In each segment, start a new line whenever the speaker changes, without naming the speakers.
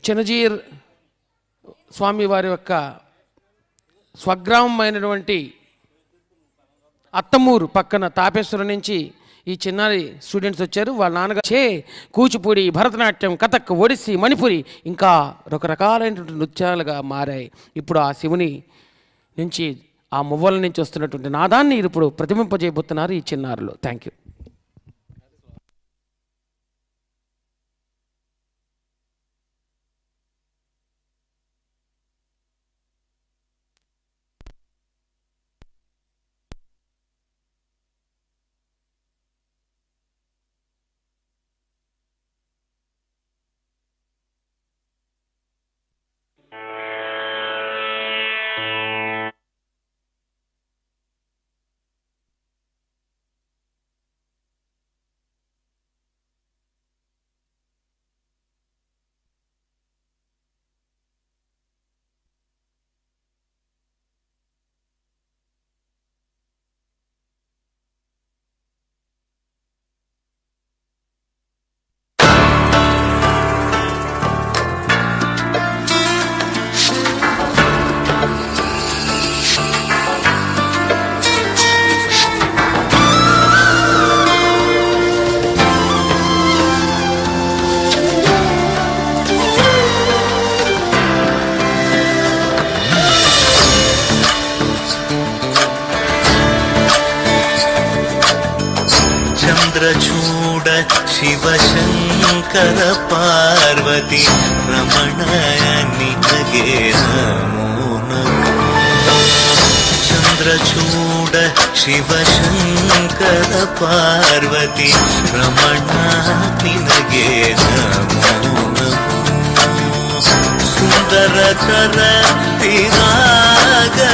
చిన్నజీర్ స్వామి వారి యొక్క స్వగ్రామమైనటువంటి అత్తమూరు పక్కన తాపేశ్వరం నుంచి ఈ చిన్నారి స్టూడెంట్స్ వచ్చారు. వాళ్ళ నాన్నగారు కూచిపూడి, భరతనాట్యం, కథక్, ఒడిస్సీ, మణిపురి ఇంకా రకరకాలైనటువంటి నృత్యాలుగా మారాయి. ఇప్పుడు ఆ శివుని నుంచి, ఆ మువ్వల నుంచి వస్తున్నటువంటి నాదాన్ని ఇప్పుడు ప్రతిబింపజేయబోతున్నారు ఈ చిన్నారులు. Thank you.
చంద్రచూడ శివశంకర పార్వతి రమణాయని నగే నమో నమో. చంద్రచూడ శివశంకర పార్వతి రమణాని నగే నమో నమో. సుందరతర తిరాగధర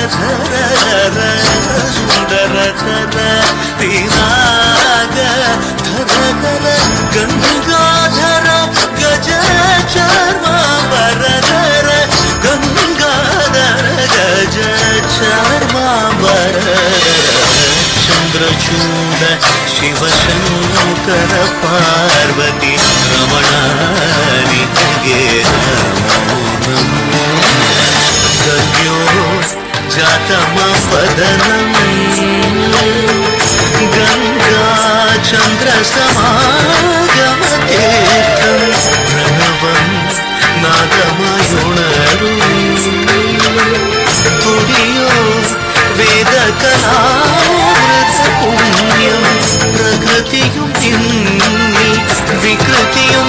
సుందరతర తిరాగధర గంగాధర గజ చర్మాంబరధర గంగాధర గజ చర్మాంబరధర. చంద్రచూడ శివశంకర పార్వతి రమణాని నగే నమో నమో. గద్యో జాతమపదనం గంగా చంద్ర సమాగమతీర్థం ప్రణవం నాదమయుణరు తుడియో వేద కళామృత పుణ్యం പ്രകൃതിയും നിന്നി വികൃതിയും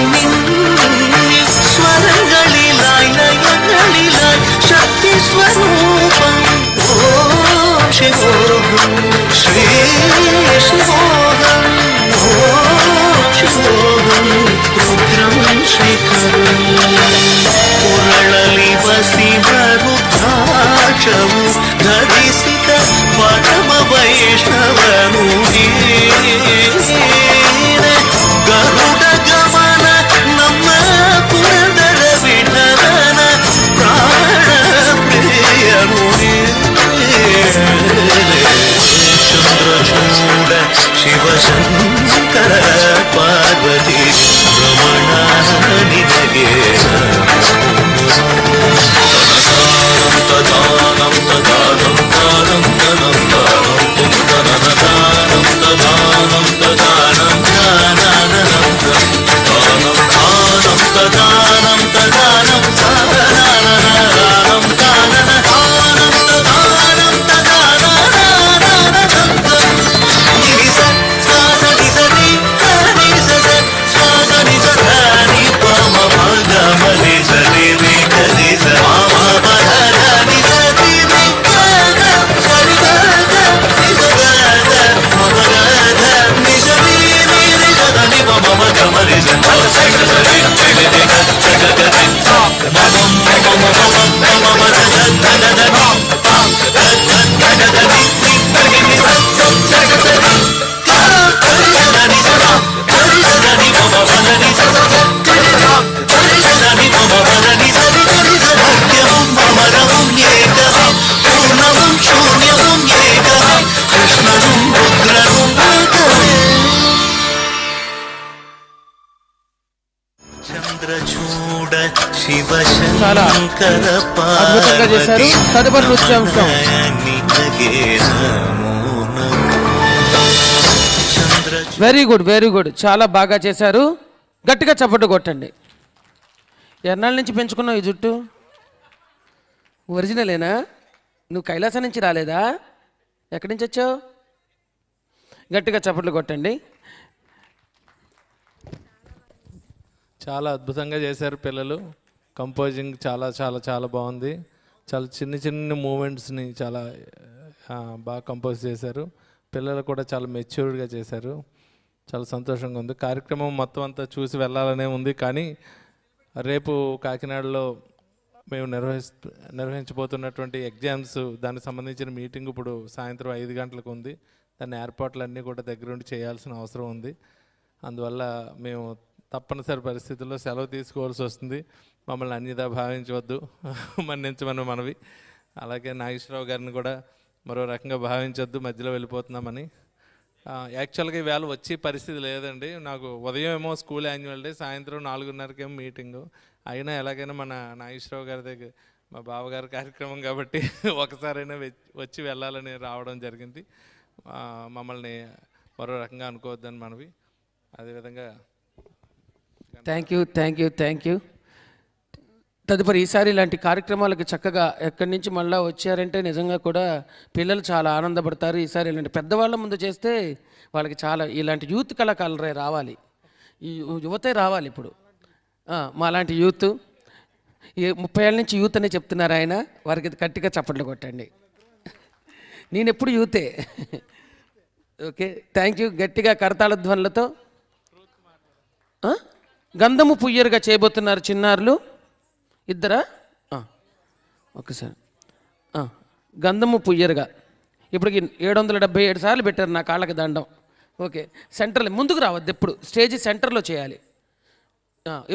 നിന്നി സ്വരങ്ങളിലായി ലയങ്ങളിലായി ശക്തി സ്വരൂപം. ഓം ശിവോഹം ശ്രീ ശിവോഹം ഓം ശിവോഹം രുദ്രം ശ്രീകരം. ಪುರಳಲಿ ಬಸಿದ ರುದ್ರಾಕ್ಷವು ಧರಿಸಿದ ಪರಮ ವೈಷ್ಣವನು ಗರುಡ ಗಮನ ನಮ್ಮ ಪುರಂದರ ವಿಠಲನ ಪ್ರಾಣ ಪ್ರಿಯನು. ಚಂದ್ರಚೂಡ ಶಿವ గరుడ శివ
చాలా
శంకర
అద్భుతంగా చేశారు. తదుపరి నృత్యాంశం వెరీ గుడ్, వెరీ గుడ్, చాలా బాగా చేశారు. గట్టిగా చప్పట్లు కొట్టండి. ఎన్నాళ్ళ నుంచి పెంచుకున్నావు ఈ జుట్టు? ఒరిజినలేనా? నువ్వు కైలాసం నుంచి రాలేదా? ఎక్కడి నుంచి వచ్చావు? గట్టిగా చప్పట్లు కొట్టండి.
చాలా అద్భుతంగా చేశారు పిల్లలు. కంపోజింగ్ చాలా చాలా చాలా బాగుంది. చాలా చిన్న చిన్న మూమెంట్స్ని చాలా బాగా కంపోజ్ చేశారు. పిల్లలు కూడా చాలా మెచ్యూర్డ్గా చేశారు. చాలా సంతోషంగా ఉంది. కార్యక్రమం మొత్తం అంతా చూసి వెళ్ళాలనే ఉంది, కానీ రేపు కాకినాడలో మేము నిర్వహించబోతున్నటువంటి ఎగ్జామ్స్, దానికి సంబంధించిన మీటింగ్ ఇప్పుడు సాయంత్రం 5 గంటలకు ఉంది. దాని ఏర్పాట్లన్నీ కూడా దగ్గరుండి చేయాల్సిన అవసరం ఉంది. అందువల్ల మేము తప్పనిసరి పరిస్థితుల్లో సెలవు తీసుకోవాల్సి వస్తుంది. మమ్మల్ని అన్యదా భావించవద్దు, మన్నించమని మనవి. అలాగే నాగేశ్వరరావు గారిని కూడా మరో రకంగా భావించవద్దు, మధ్యలో వెళ్ళిపోతున్నామని. యాక్చువల్గా ఈవేళ వచ్చే పరిస్థితి లేదండి. నాకు ఉదయం ఏమో స్కూల్ యాన్యువల్ డే, సాయంత్రం 4:30కేమో మీటింగు. అయినా ఎలాగైనా మన నాగేశ్వరరావు గారి దగ్గర మా బావగారి కార్యక్రమం కాబట్టి ఒకసారైనా వచ్చి వెళ్ళాలని రావడం జరిగింది. మమ్మల్ని మరో రకంగా అనుకోవద్దని మనవి. అదేవిధంగా
థ్యాంక్ యూ. తదుపరి ఈసారి ఇలాంటి కార్యక్రమాలకు చక్కగా ఎక్కడి నుంచి మళ్ళీ వచ్చారంటే నిజంగా కూడా పిల్లలు చాలా ఆనందపడతారు. ఈసారి ఇలాంటి పెద్దవాళ్ళ ముందు చేస్తే వాళ్ళకి చాలా ఇలాంటి యూత్ కళాకారులే రావాలి, ఈ యువతే రావాలి. ఇప్పుడు మాలాంటి యూత్ 30 ఏళ్ళ నుంచి యూత్ అనే చెప్తున్నారు ఆయన. వారికి గట్టిగా చప్పట్లు కొట్టండి. నేను ఎప్పుడు యూతే. Okay, thank you. గట్టిగా కరతాళ ధ్వనులతో గంధము పుయ్యరుగా చేయబోతున్నారు చిన్నారులు. ఇద్దరా? ఒకసారి గంధము పుయ్యరుగా. ఇప్పటికి 777 సార్లు పెట్టారు నా కాళ్ళకి దండం. ఓకే, సెంటర్లో ముందుకు రావద్దు, ఎప్పుడు స్టేజీ సెంటర్లో చేయాలి.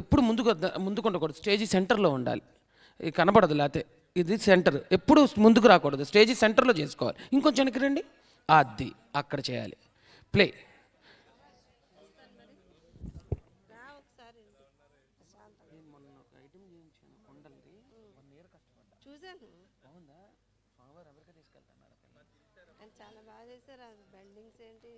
ఎప్పుడు ముందుకు ఉండకూడదు, స్టేజీ సెంటర్లో ఉండాలి. ఇది కనపడదు, లేకపోతే ఇది సెంటర్. ఎప్పుడు ముందుకు రాకూడదు, స్టేజీ సెంటర్లో చేసుకోవాలి. ఇంకొంచెం వెనక్కి రండి, అది అక్కడ చేయాలి. ప్లే.
చాలా బాగా చేశారు. బెండింగ్స్ ఏంటి?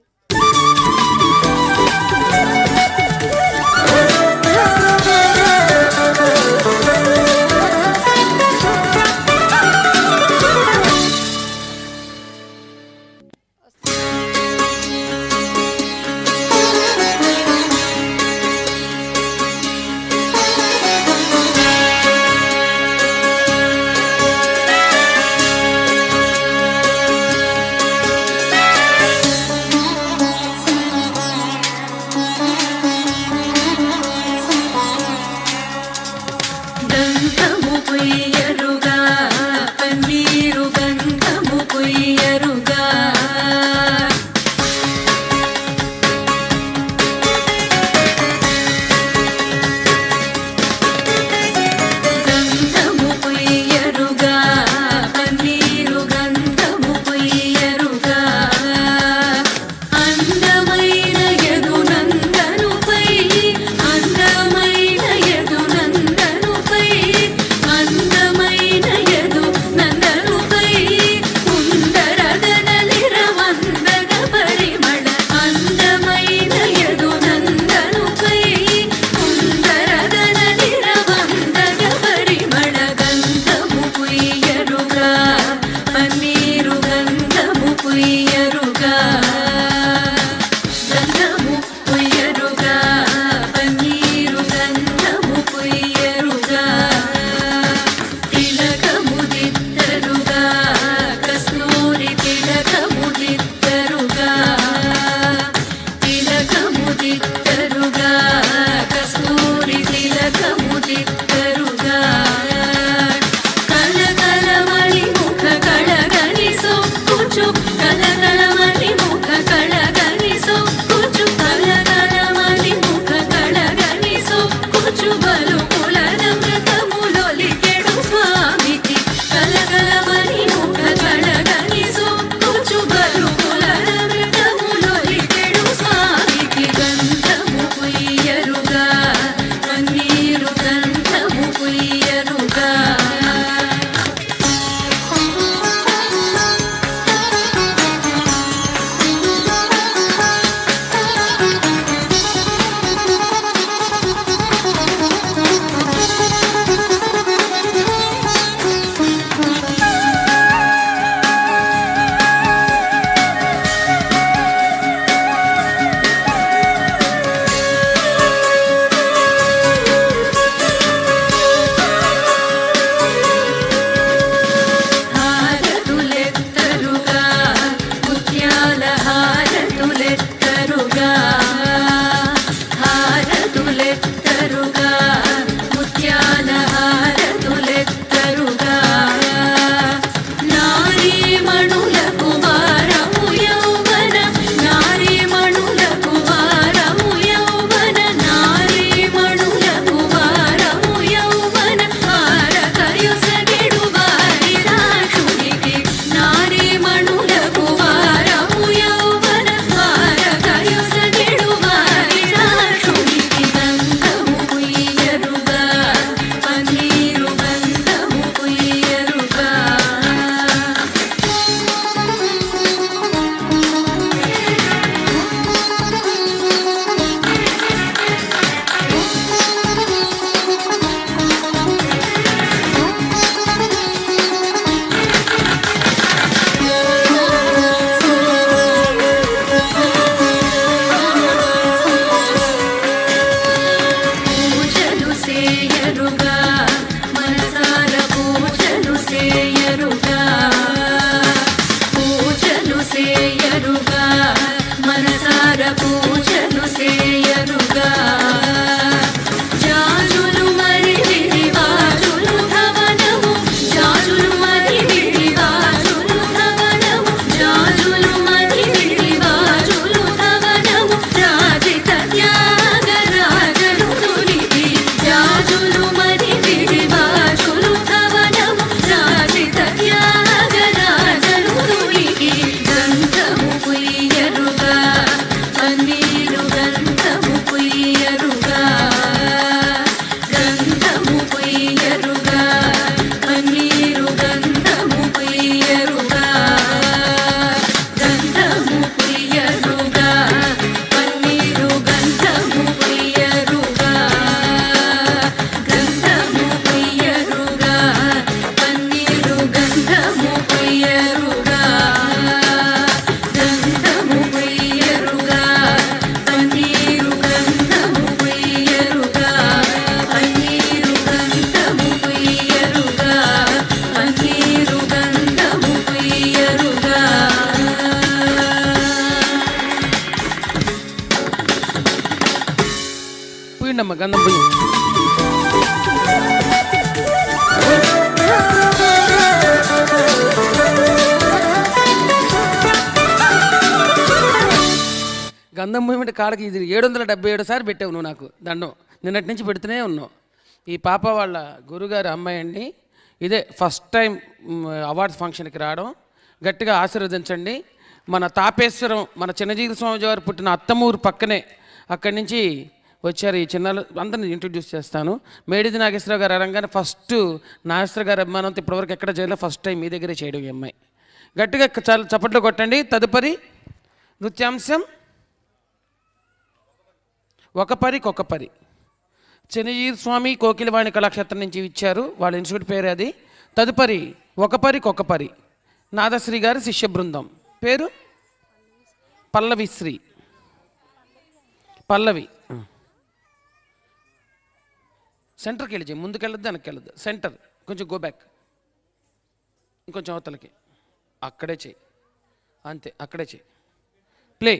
చేయరుగా మనసార పూజలు చేయరుగా పూజలు చేయరుగా మనసార పూజలు చేయరుగా జాజులు మరి విరివాజులు ధవనము జాజులు మరి విరివాజులు ధవనము జాజులు మరి విరివాజులు ధవనము రాజిత త్యాగరాజను తులికి జాజులు మరి విరివాజులు ధవనము రాజిత త్యాగరాజను తులికి గంధము పుయ్యరుగా పన్నీరు గంధము పుయ్యరుగా గంధము పుయ్యరుగా పన్నీరు గంధము పుయ్యరుగా గంధము పుయ్యరుగా పన్నీరు గంధము పుయ్యరుగా గంధము పుయ్యరుగా పన్నీరు గంధము పుయ్యరుగా గంధము పుయ్యరుగా పన్నీరు గంధము పుయ్యరుగా పన్నీరు గంధము పుయ్యరుగా పన్నీరు గంధము పుయ్యరుగా
పుయ్యండమ్మ గంధం పుయ్యి. గంధం పుయ్యమంటే కాళ్ళకి ఇది 777 సార్లు పెట్టావు నువ్వు నాకు దండం. నిన్నటి నుంచి పెడుతూనే ఉన్నావు. ఈ పాప వాళ్ళ గురుగారు అమ్మాయి అండి. ఇదే ఫస్ట్ టైం అవార్డ్స్ ఫంక్షన్కి రావడం. గట్టిగా ఆశీర్వదించండి. మన తాపేశ్వరం మన చిన్నజీవి స్వామి వారు పుట్టిన అత్తమూరు పక్కనే అక్కడి నుంచి వచ్చారు. ఈ చిన్నలు అందరిని ఇంట్రడ్యూస్ చేస్తాను. మేడిది నాగేశ్వరరావు గారు అనగానే ఫస్ట్ నాగేశ్వర గారి అభిమానంతో ఇప్పటివరకు ఎక్కడ చేయలేదు. ఫస్ట్ టైం మీ దగ్గరే చేయడం ఈ అమ్మాయి. గట్టిగా చాలా చప్పట్లు కొట్టండి. తదుపరి నృత్యాంశం ఒక పరి చిన్నజీవి స్వామి కోకిలవాణి కళాక్షేత్రం నుంచి ఇచ్చారు. వాళ్ళ ఇన్స్టిట్యూట్ పేరు అది. తదుపరి ఒక పరి నాదశ్రీ గారి శిష్య బృందం పేరు పల్లవిశ్రీ. పల్లవి సెంటర్కి వెళ్ళి చేయి. ముందుకెళ్ళొద్దు వెనక్కి వెళ్ళొద్దు. సెంటర్ కొంచెం గో బ్యాక్. ఇంకొంచెం అవతలకి. అక్కడే చేయి. అంతే అక్కడే చేయి. ప్లే.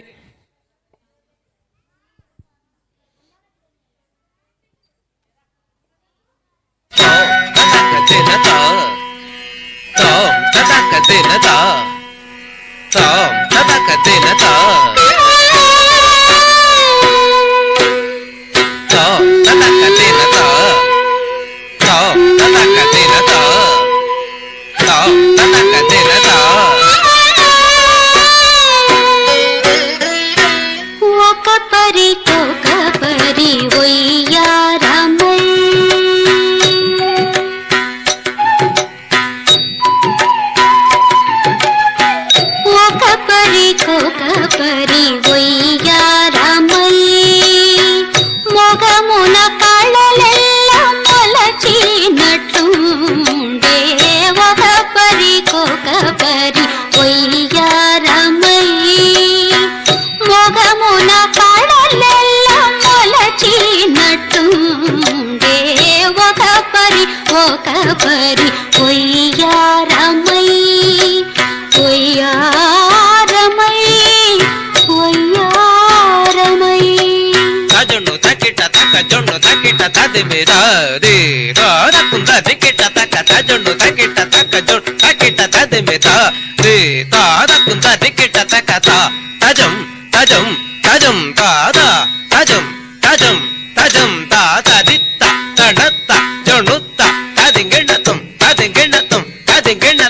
Gana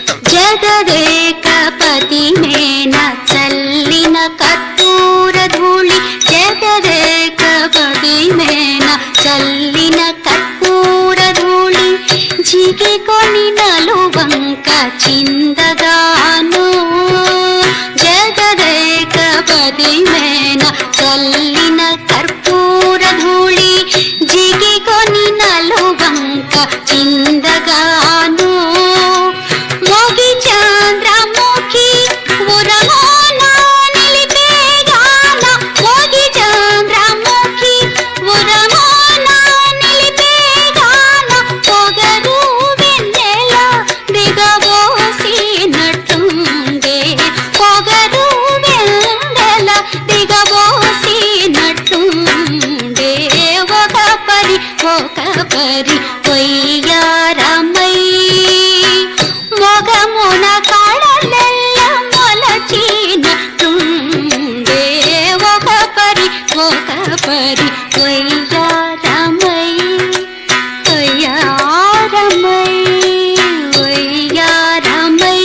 వయ్యారమై మొగమున కాడలెల్ల మొలచినట్టుండే ఒక పరి వయ్యారమై వయ్యారమై వయ్యారమై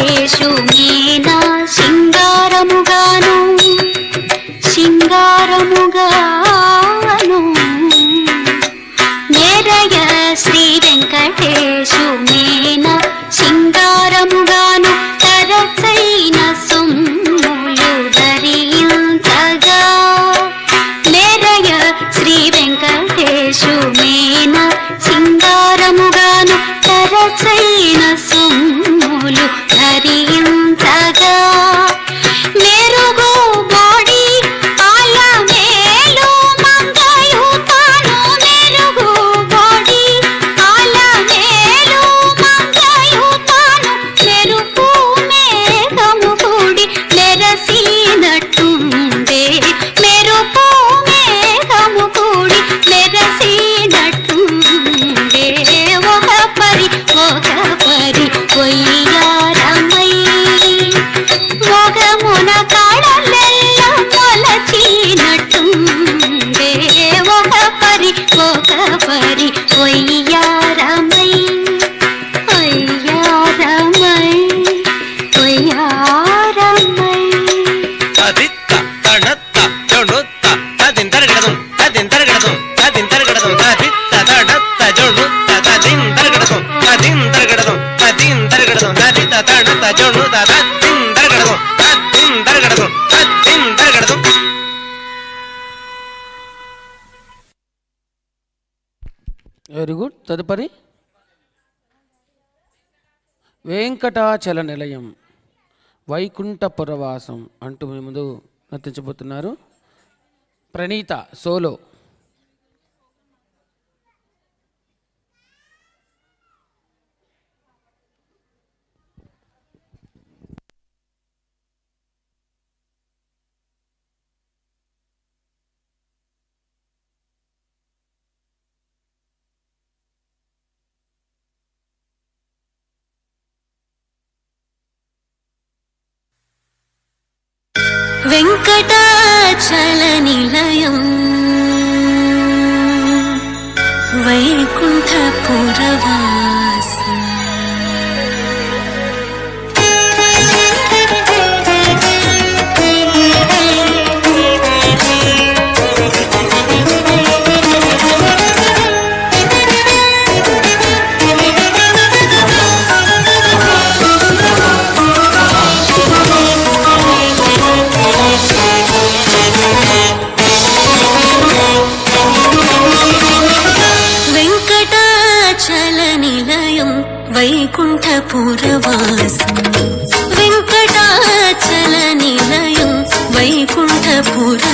మీనా సింగారముగాను సింగారముగాను నేరయ శ్రీ వెంకటేశు మీనా సింగారముగాను తరచైన సొమ్ములు ధరించగా నేరయ శ్రీ వెంకటేశు మీనా సింగారముగాను తరచైన సొమ్ములు ధరించగా మెరుగు బోడి ఆల మేలు మంగయుతాను మెరుగు బోడి ఆల మేలు మంగయుతాను మెరుపు మేఘము కూడి మెరసినట్టుండే మెరుపు మేఘము కూడి మెరసినట్టుండే ఒక పరి వయ్యారమై మొగమున కాడలెల్ల మొలచినట్టుండే ఒక పరి వయ్యారమై వయ్యారమై వయ్యారమై
తదిత్త తడత్త జొడుత్త తదింతరగడదం తదింతరగడదం తదింతరగడదం తదిత్త తడత్త జొడుత్త తదింతరగడదం తదింతరగడదం తదింతరగడదం తదిత్త తడత్త జొడుత్త తదింతరగడదం తదింతరగడదం తదింతరగడదం.
Very good. తదుపరి వెంకటాచల నిలయం వైకుంఠపురవాసం అంటూ మీ ముందు నర్తించబోతున్నారు ప్రణీత సోలో.
వెంకటాచల నిలయం వైకుంఠపురవాసం వైకుంఠపురవాసం వెంకటాచల నిలయం వైకుంఠపురవాసం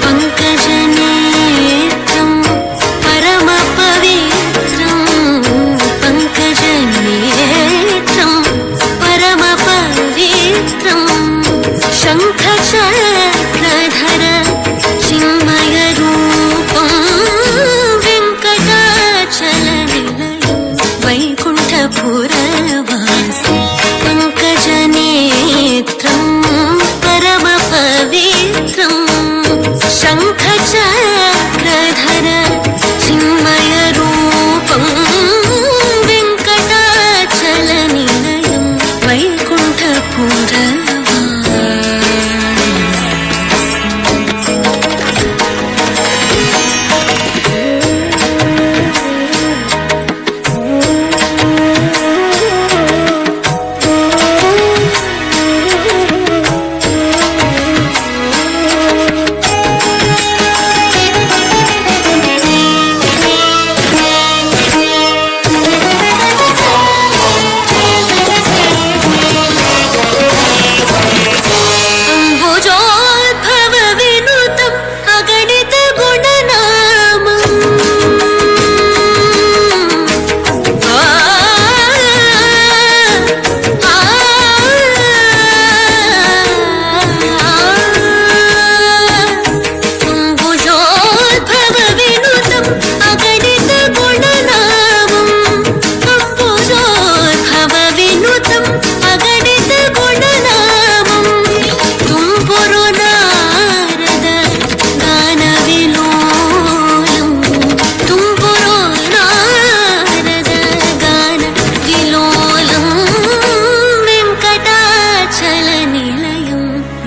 పంకజనేత్రం పరమ పవిత్రం పంకజనేత్రం పరమ పవిత్రం శంఖచక్రధర చిన్మయ రూపం వెంకటాచల నిలయం వైకుంఠపురవాసం పంకజనేత్రం పరమ పవిత్రం శంఖచక్రధర చిన్మయ రూపం వెంకటాచల నిలయం వైకుంఠపురవాసం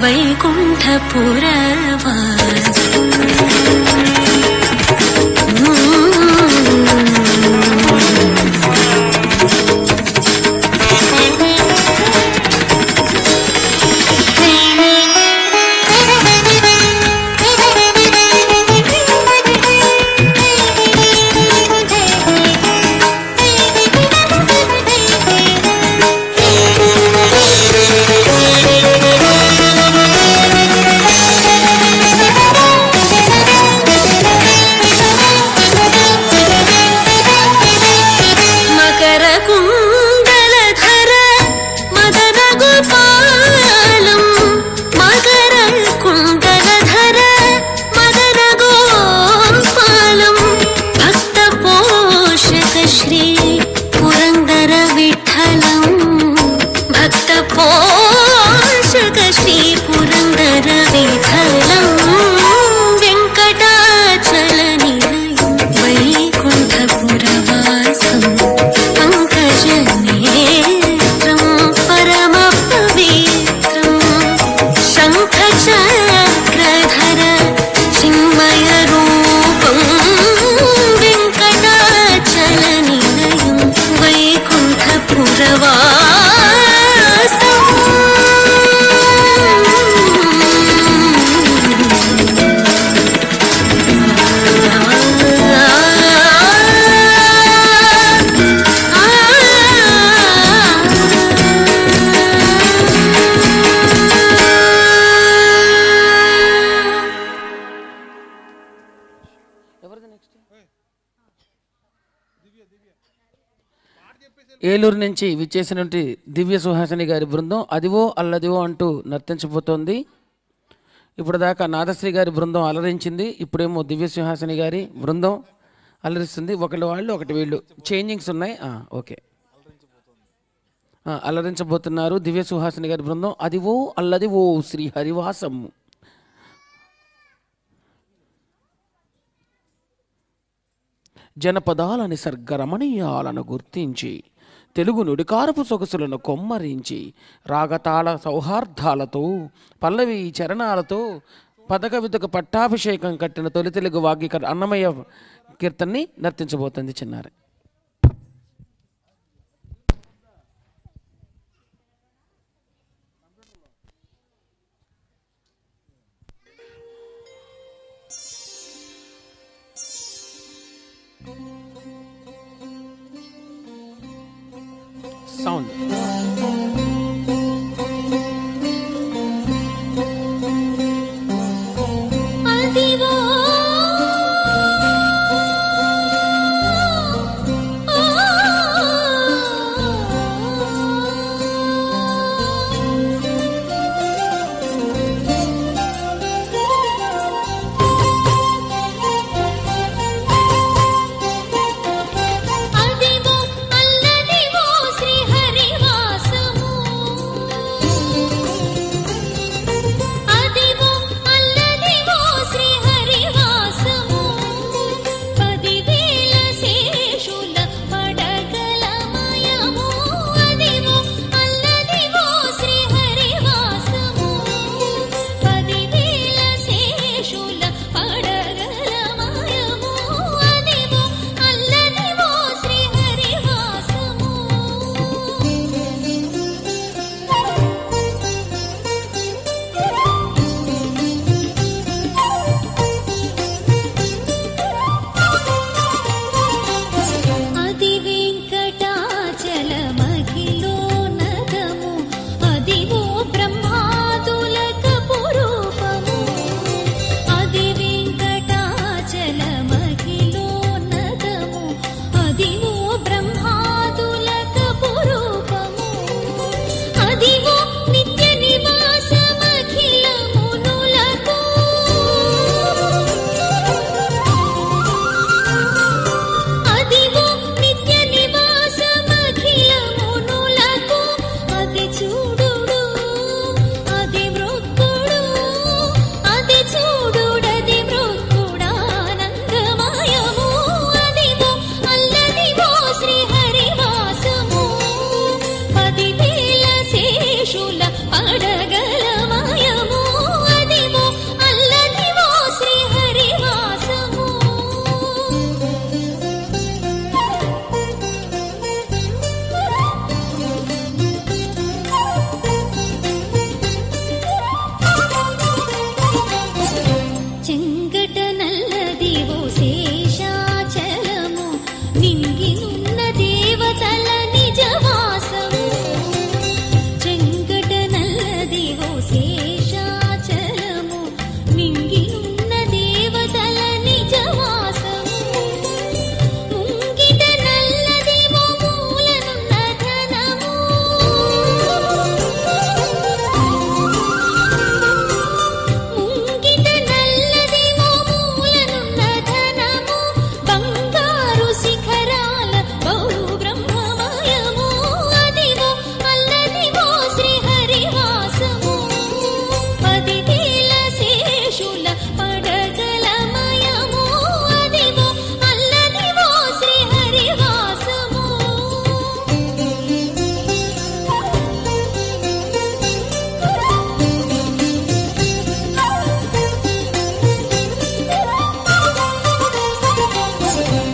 వైకుంఠపురవాస
ఏలూరు నుంచి విచ్చేసినటువంటి దివ్య సుహాసిని గారి బృందం అదివో అల్లదివో అంటూ నర్తించబోతోంది. ఇప్పుడు దాకా నాదశ్రీ గారి బృందం అలరించింది. ఇప్పుడేమో దివ్య సుహాసిని గారి బృందం అలరిస్తుంది. ఒకళ్ళు వాళ్ళు ఒకటి వీళ్ళు చేంజింగ్స్ ఉన్నాయి. ఓకే, అలరించబోతున్నారు దివ్య సుహాసిని గారి బృందం. అదివో అల్లదివో శ్రీ హరివాసం. జనపదాలని సర్గరమణీయాలను గుర్తించి తెలుగు నుడికారపు సొగసులను కొమ్మరించి రాగతాళ సౌహార్దాలతో పల్లవి చరణాలతో పదకవితకు పట్టాభిషేకం కట్టిన తొలి తెలుగు వాగ్గిక అన్నమయ్య కీర్తనని నర్తించబోతుంది చిన్నారి. Sound.
అదివో అల్లదివో శ్రీ హరివాసం శేషాచలము మింగినున్న దేవతల నిజవాసము ముంగిట నల్లదివో మూలనున్న ధనము ముంగిట నల్లదివో మూలనున్న ధనము బంగారు శిఖరాల బహు బ్రహ్మమయము అదివో అల్లదివో శ్రీహరివాసము 10,000 శేషుల పడగలమయము అదివో అల్లదివో శ్రీహరివాసము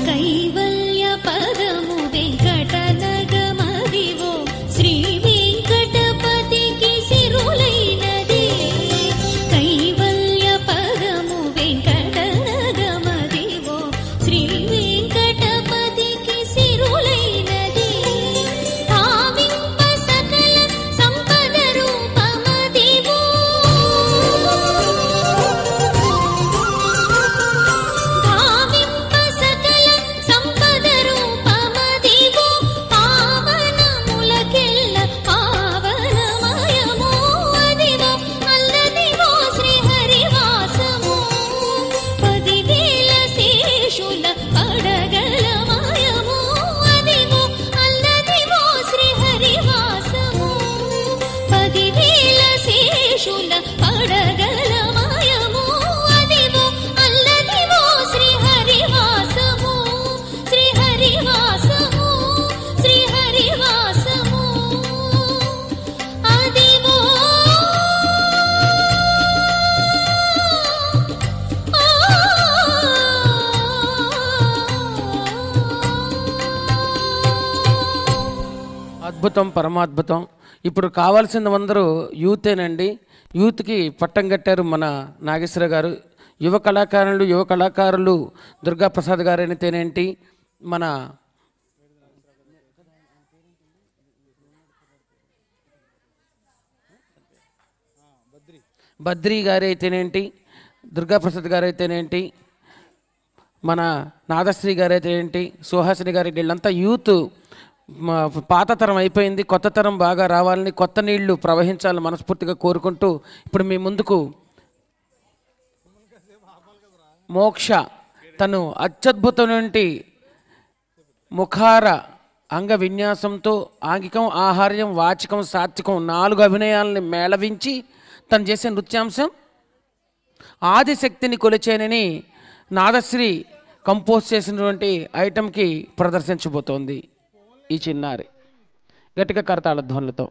కైవల్య పదము వెంకటనగమదివో శ్రీ వెంకటపతికి సిరులైనది కైవల్య పదము వెంకటనగమదివో శ్రీ వెంకటపతికి సిరులైనది భావింప సకల సంపద రూపమదివో భావింప సకల సంపద రూపమదివో పావనములకెల్ల పావనమయము అదివో అల్లదివో శ్రీహరివాసము 10,000 శేషుల పడగలమయము అదివో అల్లదివో శ్రీహరివాసము 10,000 శేషుల పడగలమయము అదివో అల్లదివో శ్రీహరివాసము శ్రీహరివాసము శ్రీహరివాసము అదివో
అద్భుతం, పరమాద్భుతం. ఇప్పుడు కావాల్సిన అందరూ యూతేనండి. యూత్కి పట్టం కట్టారు మన నాగేశ్వర గారు. యువ కళాకారులు దుర్గాప్రసాద్ గారు అయితేనేంటి, మన బద్రీ గారు అయితేనేంటి, దుర్గాప్రసాద్ గారు అయితేనేంటి, మన నాదశ్రీ గారు అయితేనేంటి, సుహాసిని గారు, వీళ్ళంతా యూత్. పాత తరం అయిపోయింది, కొత్త తరం బాగా రావాలని, కొత్త నీళ్లు ప్రవహించాలని మనస్ఫూర్తిగా కోరుకుంటూ ఇప్పుడు మీ ముందుకు మోక్ష తను అత్యద్భుతమైన ముఖార అంగ విన్యాసంతో ఆంగికం, ఆహార్యం, వాచికం, సాత్వికం 4 అభినయాలని మేళవించి తను చేసే నృత్యాంశం ఆదిశక్తిని కొలిచేనని నాదశ్రీ కంపోజ్ చేసినటువంటి ఐటెంకి ప్రదర్శించబోతోంది ఈ చిన్నారి గట్టిగా కరతాళ ధ్వనులతో.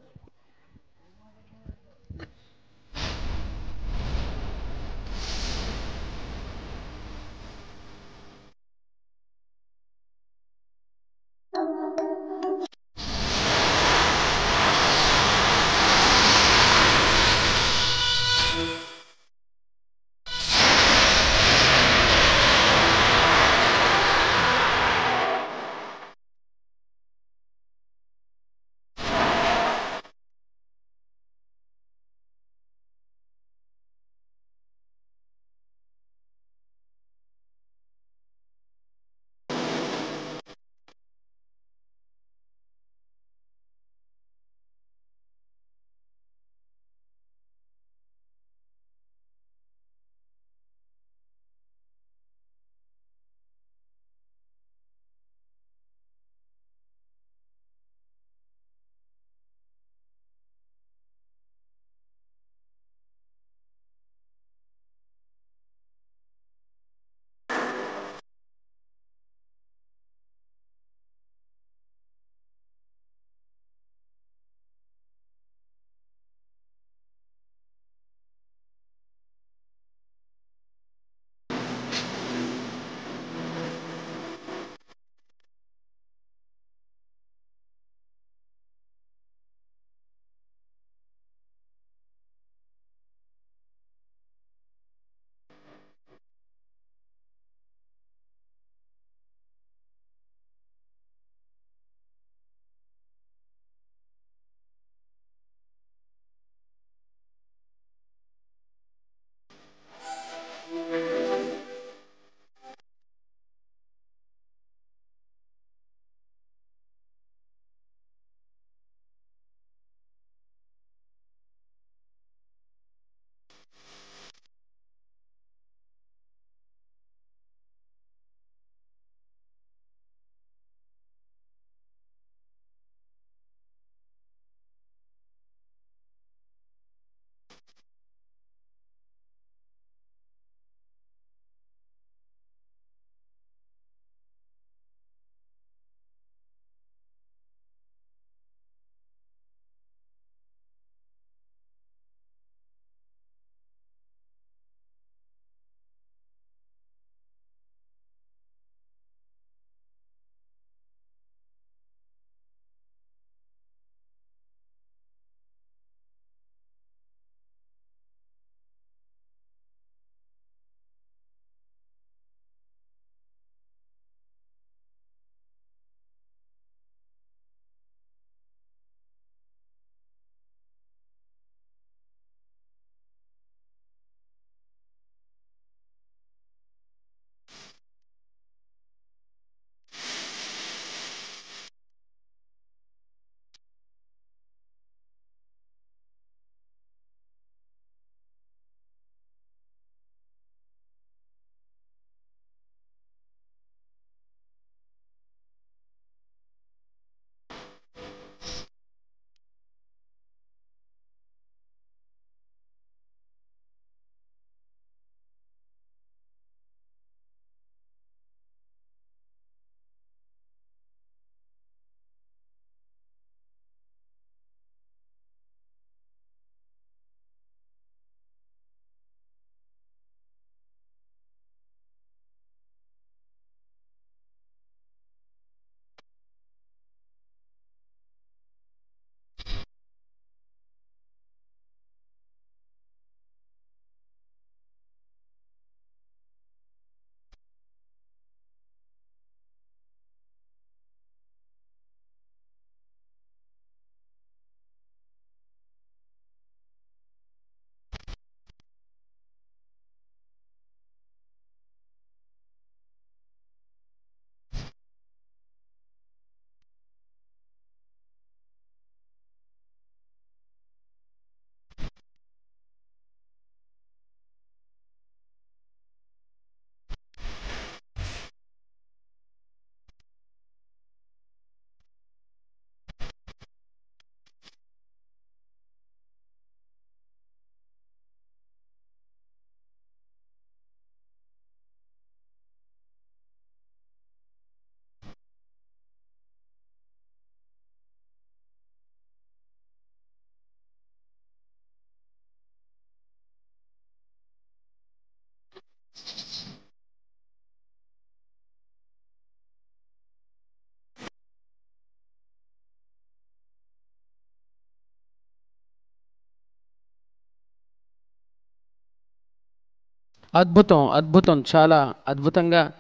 అద్భుతం, అద్భుతం, చాలా అద్భుతంగా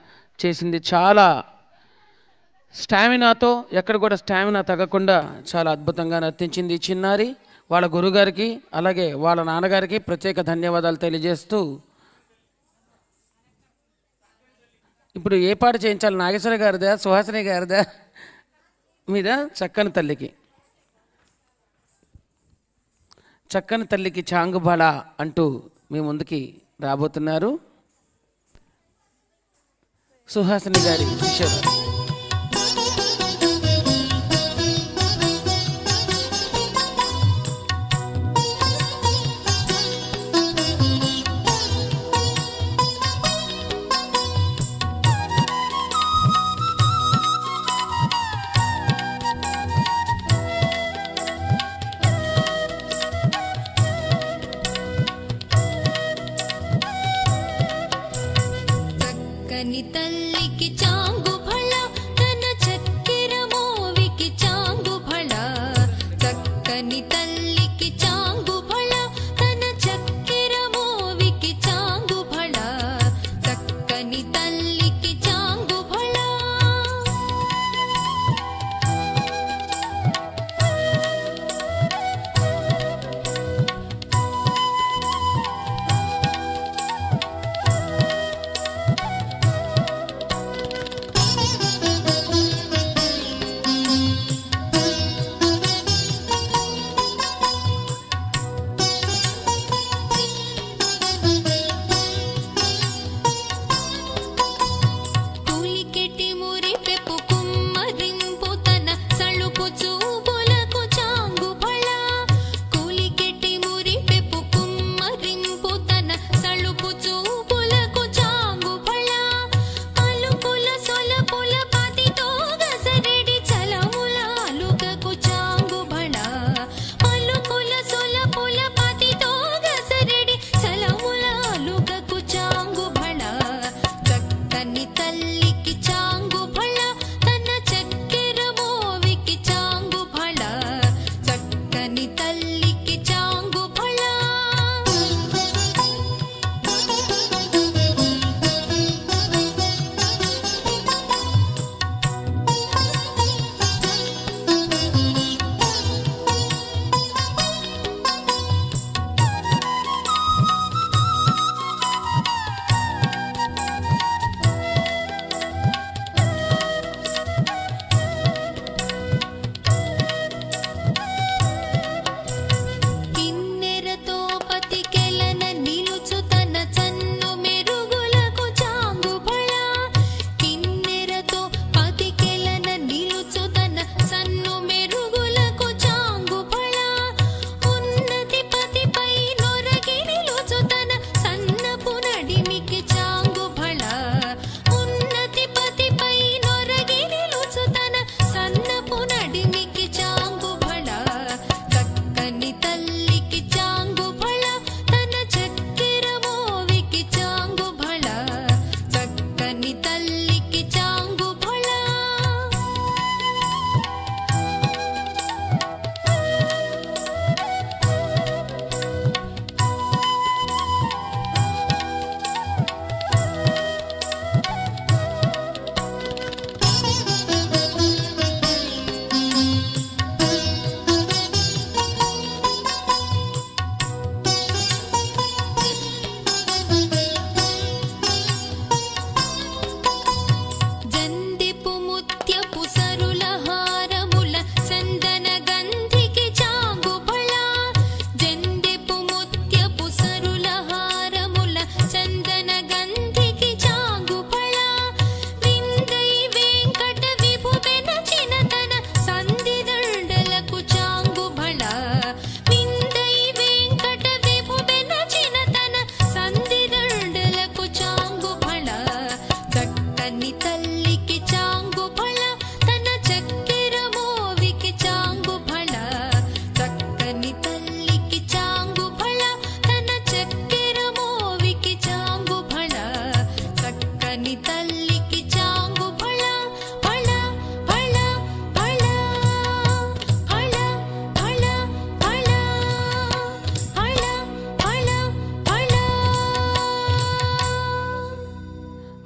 చేసింది. చాలా స్టామినాతో, ఎక్కడ కూడా స్టామినా తగ్గకుండా చాలా అద్భుతంగా నర్తించింది ఈ చిన్నారి. వాళ్ళ గురుగారికి అలాగే వాళ్ళ నాన్నగారికి ప్రత్యేక ధన్యవాదాలు తెలియజేస్తూ ఇప్పుడు ఏ పాట చేయించాలి? నాగేశ్వర గారిదా, సుహాసిని గారిదా, మీద? చక్కని తల్లికి, చక్కని తల్లికి చాంగుబళ అంటూ మీ ముందుకి రాబోతున్నారు సుహాసిని గారి శిష్యులు.
చక్కని తల్లికి చాంగు భళ తన చక్కెర మోవికి చాంగు భళ. చక్కని తల్లికి చాంగు భళ తన చక్కెర మోవికి చాంగు భళ. చక్కని తల్లికి చాంగు భళ.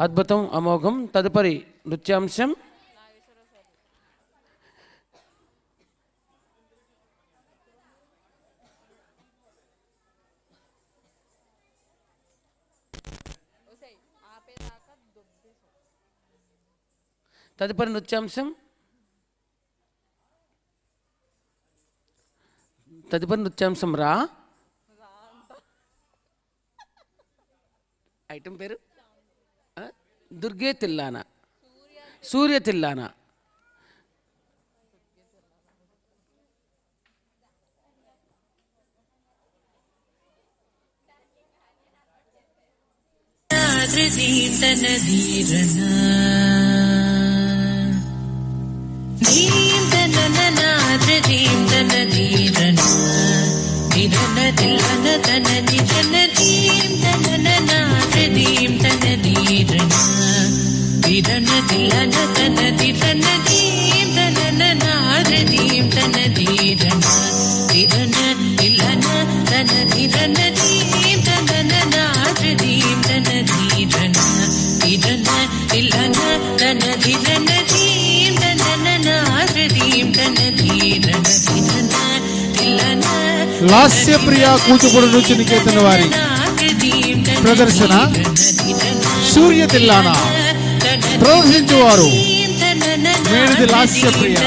అద్భుతం, అమోఘం. తదుపరి నృత్యాంశం తదుపరి నృత్యాంశం రా. ఐటమ్ పేరు దుర్గే తిల్లానా, సూర్య తిల్లానా.
లాస్యప్రియ కూచిపూడి నృత్య నికేతన్ వారి ప్రదర్శన సూర్య తిల్లానా. ప్రదర్శించువారు మేడిది లాస్యప్రియ.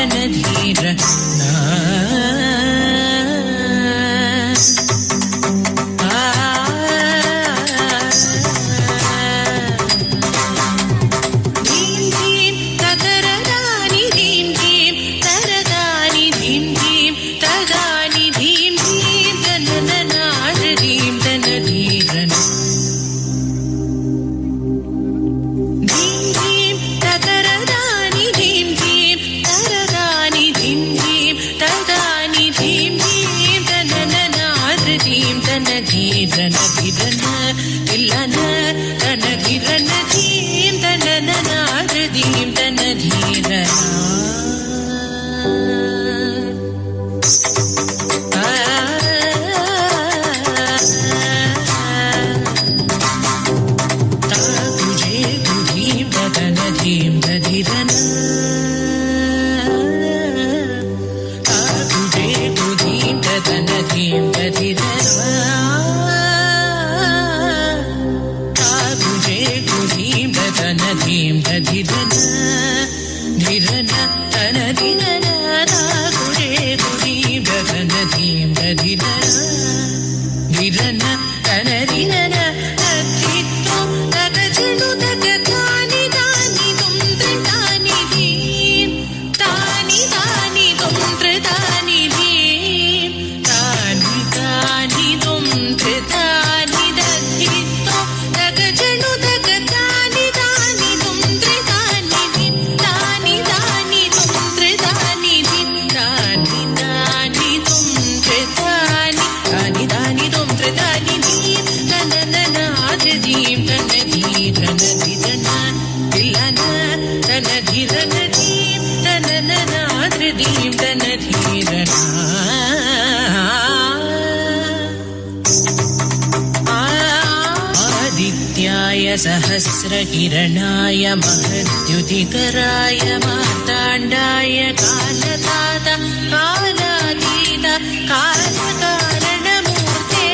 सहस्रकिरणाय महद्युतिकराय मार्ताण्डाय कालदाता कालातीत कालकारणमूर्ते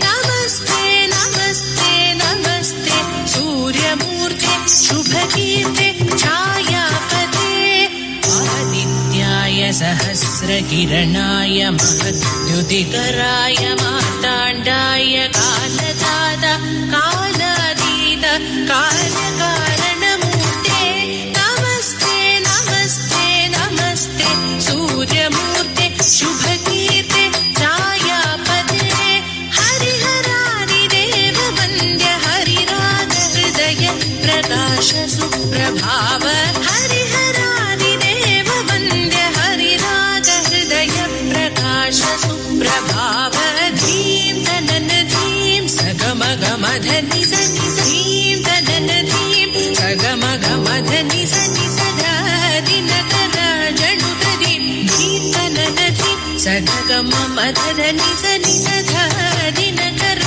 नमस्ते नमस्ते नमस्ते सूर्यमूर्ते शुभकीर्ते छायापते आदित्याय सहस्रकिरणाय महद्युतिकराय मार्ताण्डाय कालदाता कालकारणमूर्ते नमस्ते नमस्ते नमस्ते सूर्यमूर्ते शुभकीर्ते छायापते हरिहरादिदेव वन्द्य हरिरागहृदय प्रकाश सुप्रभाव हरिहरादिदेव वन्द्य हरिरागहृदय प्रकाश सुप्रभाव धीं तनन धीं सगमगमधनि सनि धीं तनन धीं सगमगमधनि सनि सदादिनकर जनुतधीं धीं तनन धीं सगममधनि सनि सदादिनकर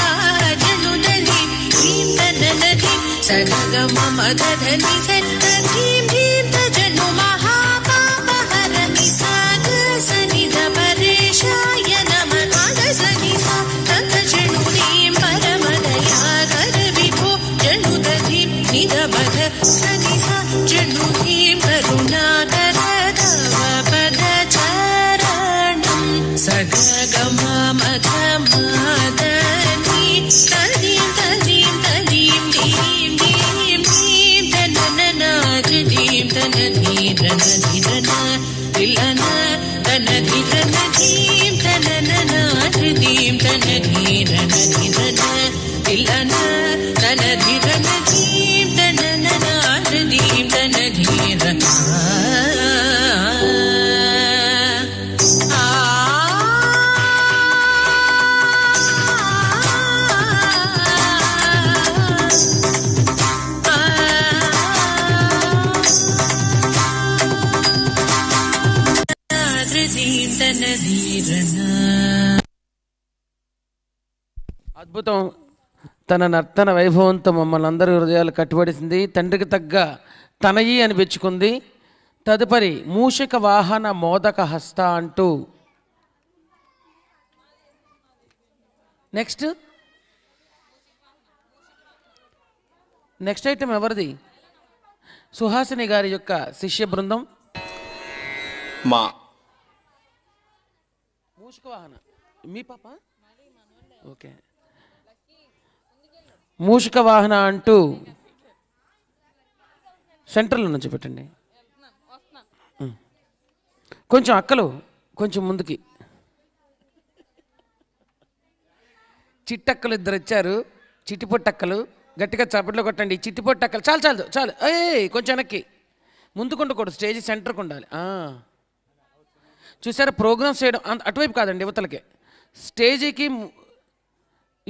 जनुतधीं धीं तनन धीं सगम मदधनि सत्त धीं धीं तजनु महापापहरनि साग सनि दपरेशाय नमः नाद सनि सा तत जनु नीं परमदयाकर विभो जनु दधि निदमध सनि सा जनु नीं करुणाकर तव पद चरणं सगम मद मादनि तदीं तदीं तदीं दीं दीं दीं तनननाद दीं तनधीरनधिरन विलन तनधिरन दीं तनननाद दीं तनधीरनधिरन विलन तनधिरन दीं तनननाद दीं तनधीरन
అద్భుతం. తన నర్తన వైభవంతో మమ్మల్ని అందరి హృదయాలు కట్టుబడిసింది. తండ్రికి తగ్గ తనయి అని మెచ్చుకుంది. తదుపరి మూషిక వాహన మోదక హస్త అంటూ నెక్స్ట్ ఐటమ్ ఎవరిది? సుహాసిని గారి యొక్క శిష్య బృందం.
మా
మూషిక వాహన మీ పాప ఓకే. మూషిక వాహన అంటూ సెంటర్లో నుంచి పెట్టండి. కొంచెం అక్కలు కొంచెం ముందుకి. చిట్టక్కలు ఇద్దరు వచ్చారు. చిట్టిపొట్టక్కలు గట్టిగా చప్పట్లో కొట్టండి. చిట్టిపొట్టక్కలు చాలు చాలు చాలు. కొంచెం వెనక్కి ముందుకుండకూడదు, స్టేజ్ సెంటర్కి ఉండాలి. చూసారా ప్రోగ్రామ్స్ చేయడం అటువైపు కాదండి, యువతలకే. స్టేజీకి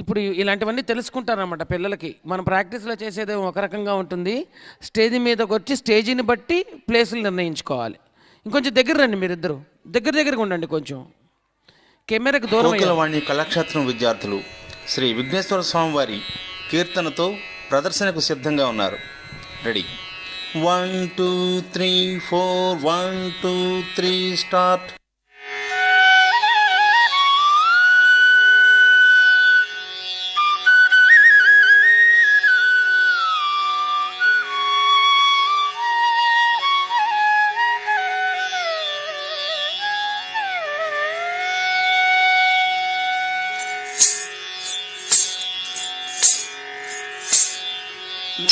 ఇప్పుడు ఇలాంటివన్నీ తెలుసుకుంటారన్నమాట పిల్లలకి. మనం ప్రాక్టీస్లో చేసేది ఒక రకంగా ఉంటుంది. స్టేజ్ మీదకి వచ్చి స్టేజీని బట్టి ప్లేసులు నిర్ణయించుకోవాలి. ఇంకొంచెం దగ్గర రండి, మీరిద్దరు దగ్గరగా ఉండండి. కొంచెం కెమెరాకి దూరం.
కోకిలవాణి కళాక్షేత్రం విద్యార్థులు శ్రీ విఘ్నేశ్వర స్వామి వారి కీర్తనతో ప్రదర్శనకు సిద్ధంగా ఉన్నారు. Ready 1 2 3 4 1 2 3 start.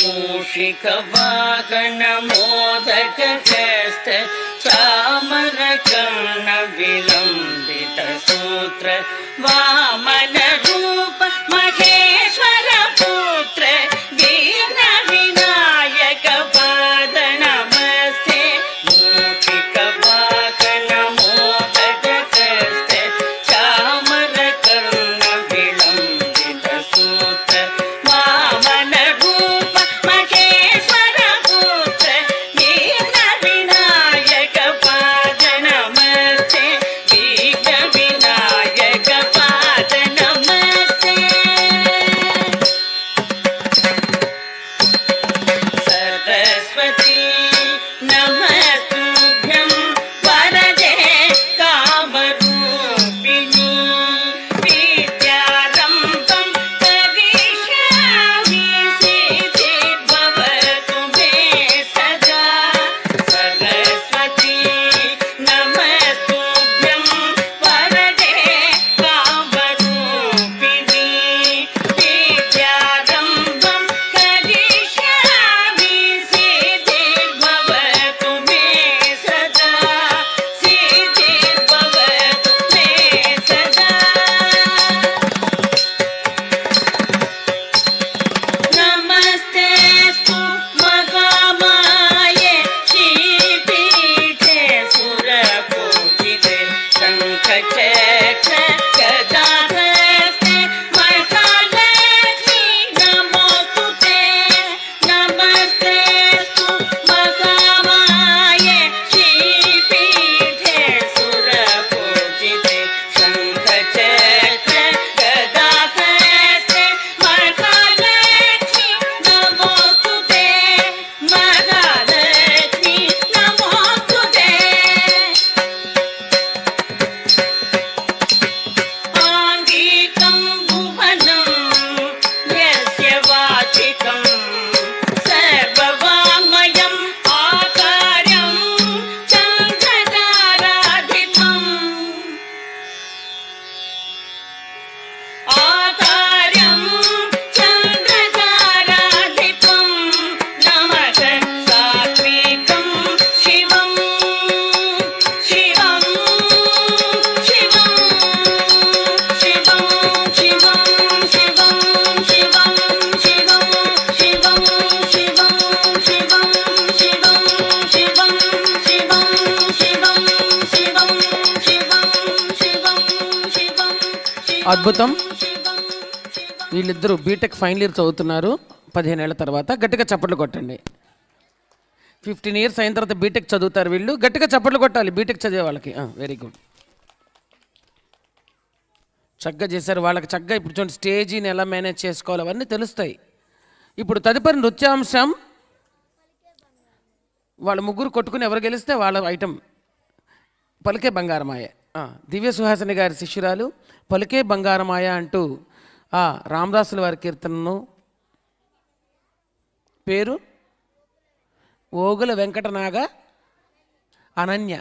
मूषिक वाहन मोदक हस्त चामर कर्ण विलंबित सूत्र वामन रूप महेश्वर पुत्र दीन विनायक पाद नमस्ते. मूषिक वाहन मोदक हस्त चामर कर्ण विलंबित सूत्र वामन रूप महेश्वर पुत्र दीन विनायक पाद नमस्ते. दीन विनायक पाद नमस्ते.
అద్భుతం. వీళ్ళిద్దరూ బీటెక్ ఫైనల్ ఇయర్ చదువుతున్నారు. 15 ఏళ్ల తర్వాత గట్టిగా చప్పట్లు కొట్టండి. 15 ఇయర్స్ అయిన తర్వాత బీటెక్ చదువుతారు వీళ్ళు. గట్టిగా చప్పట్లు కొట్టాలి బీటెక్ చదివే వాళ్ళకి. వెరీ గుడ్, చక్కగా చేశారు. వాళ్ళకి చక్కగా ఇప్పుడు చూడండి స్టేజీని ఎలా మేనేజ్ చేసుకోవాలి అవన్నీ తెలుస్తాయి. ఇప్పుడు తదుపరి నృత్యాంశం వాళ్ళ ముగ్గురు కొట్టుకుని ఎవరు గెలిస్తే వాళ్ళ ఐటమ్ పలికే బంగారమాయ. దివ్య సుహాసిని గారి శిష్యురాలు పలికే బంగారమాయ అంటూ రామదాసుల వారి కీర్తనను పేరు ఓగుల వెంకటనాగ అనన్య.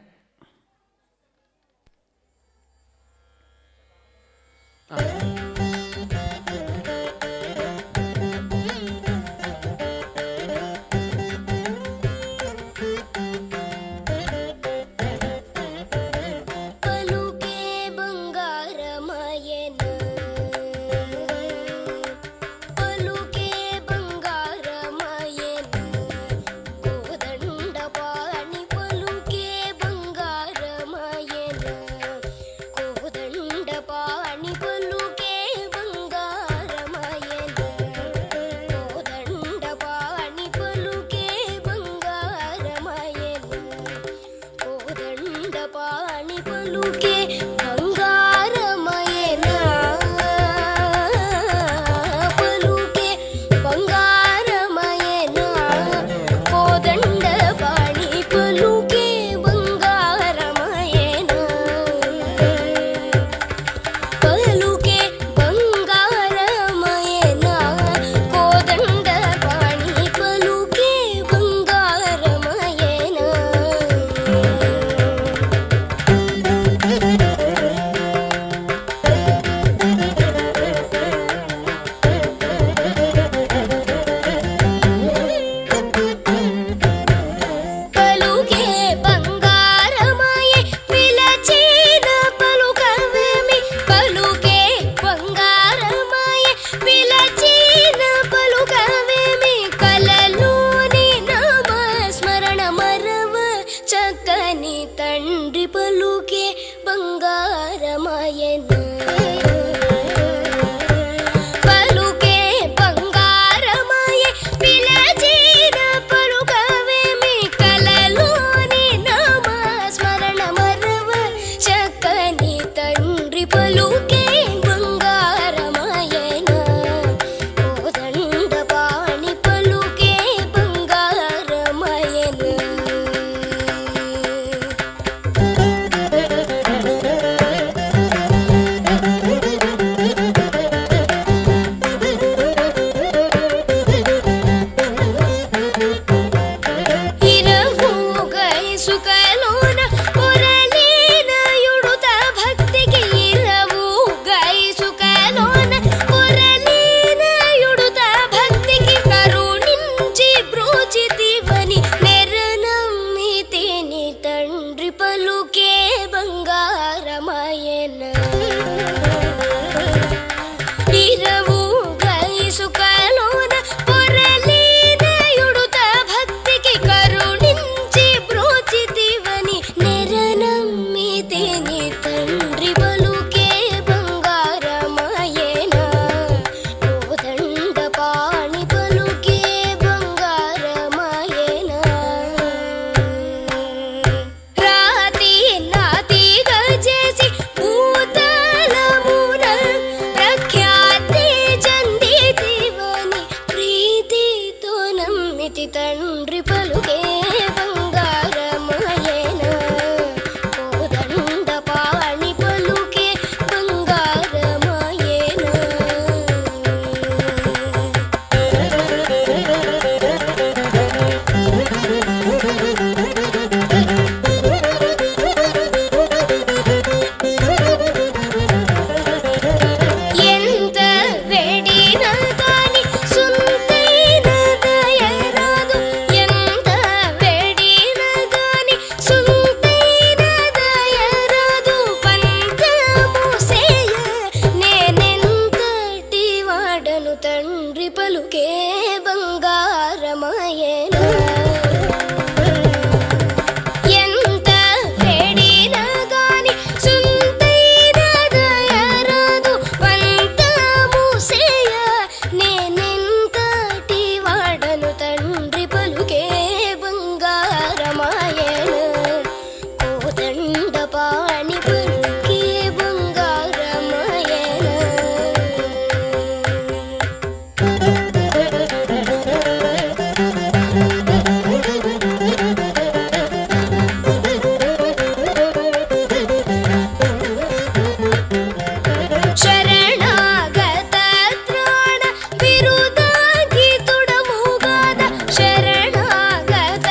బిరుదాంగి తుడవుగాద శరణాగత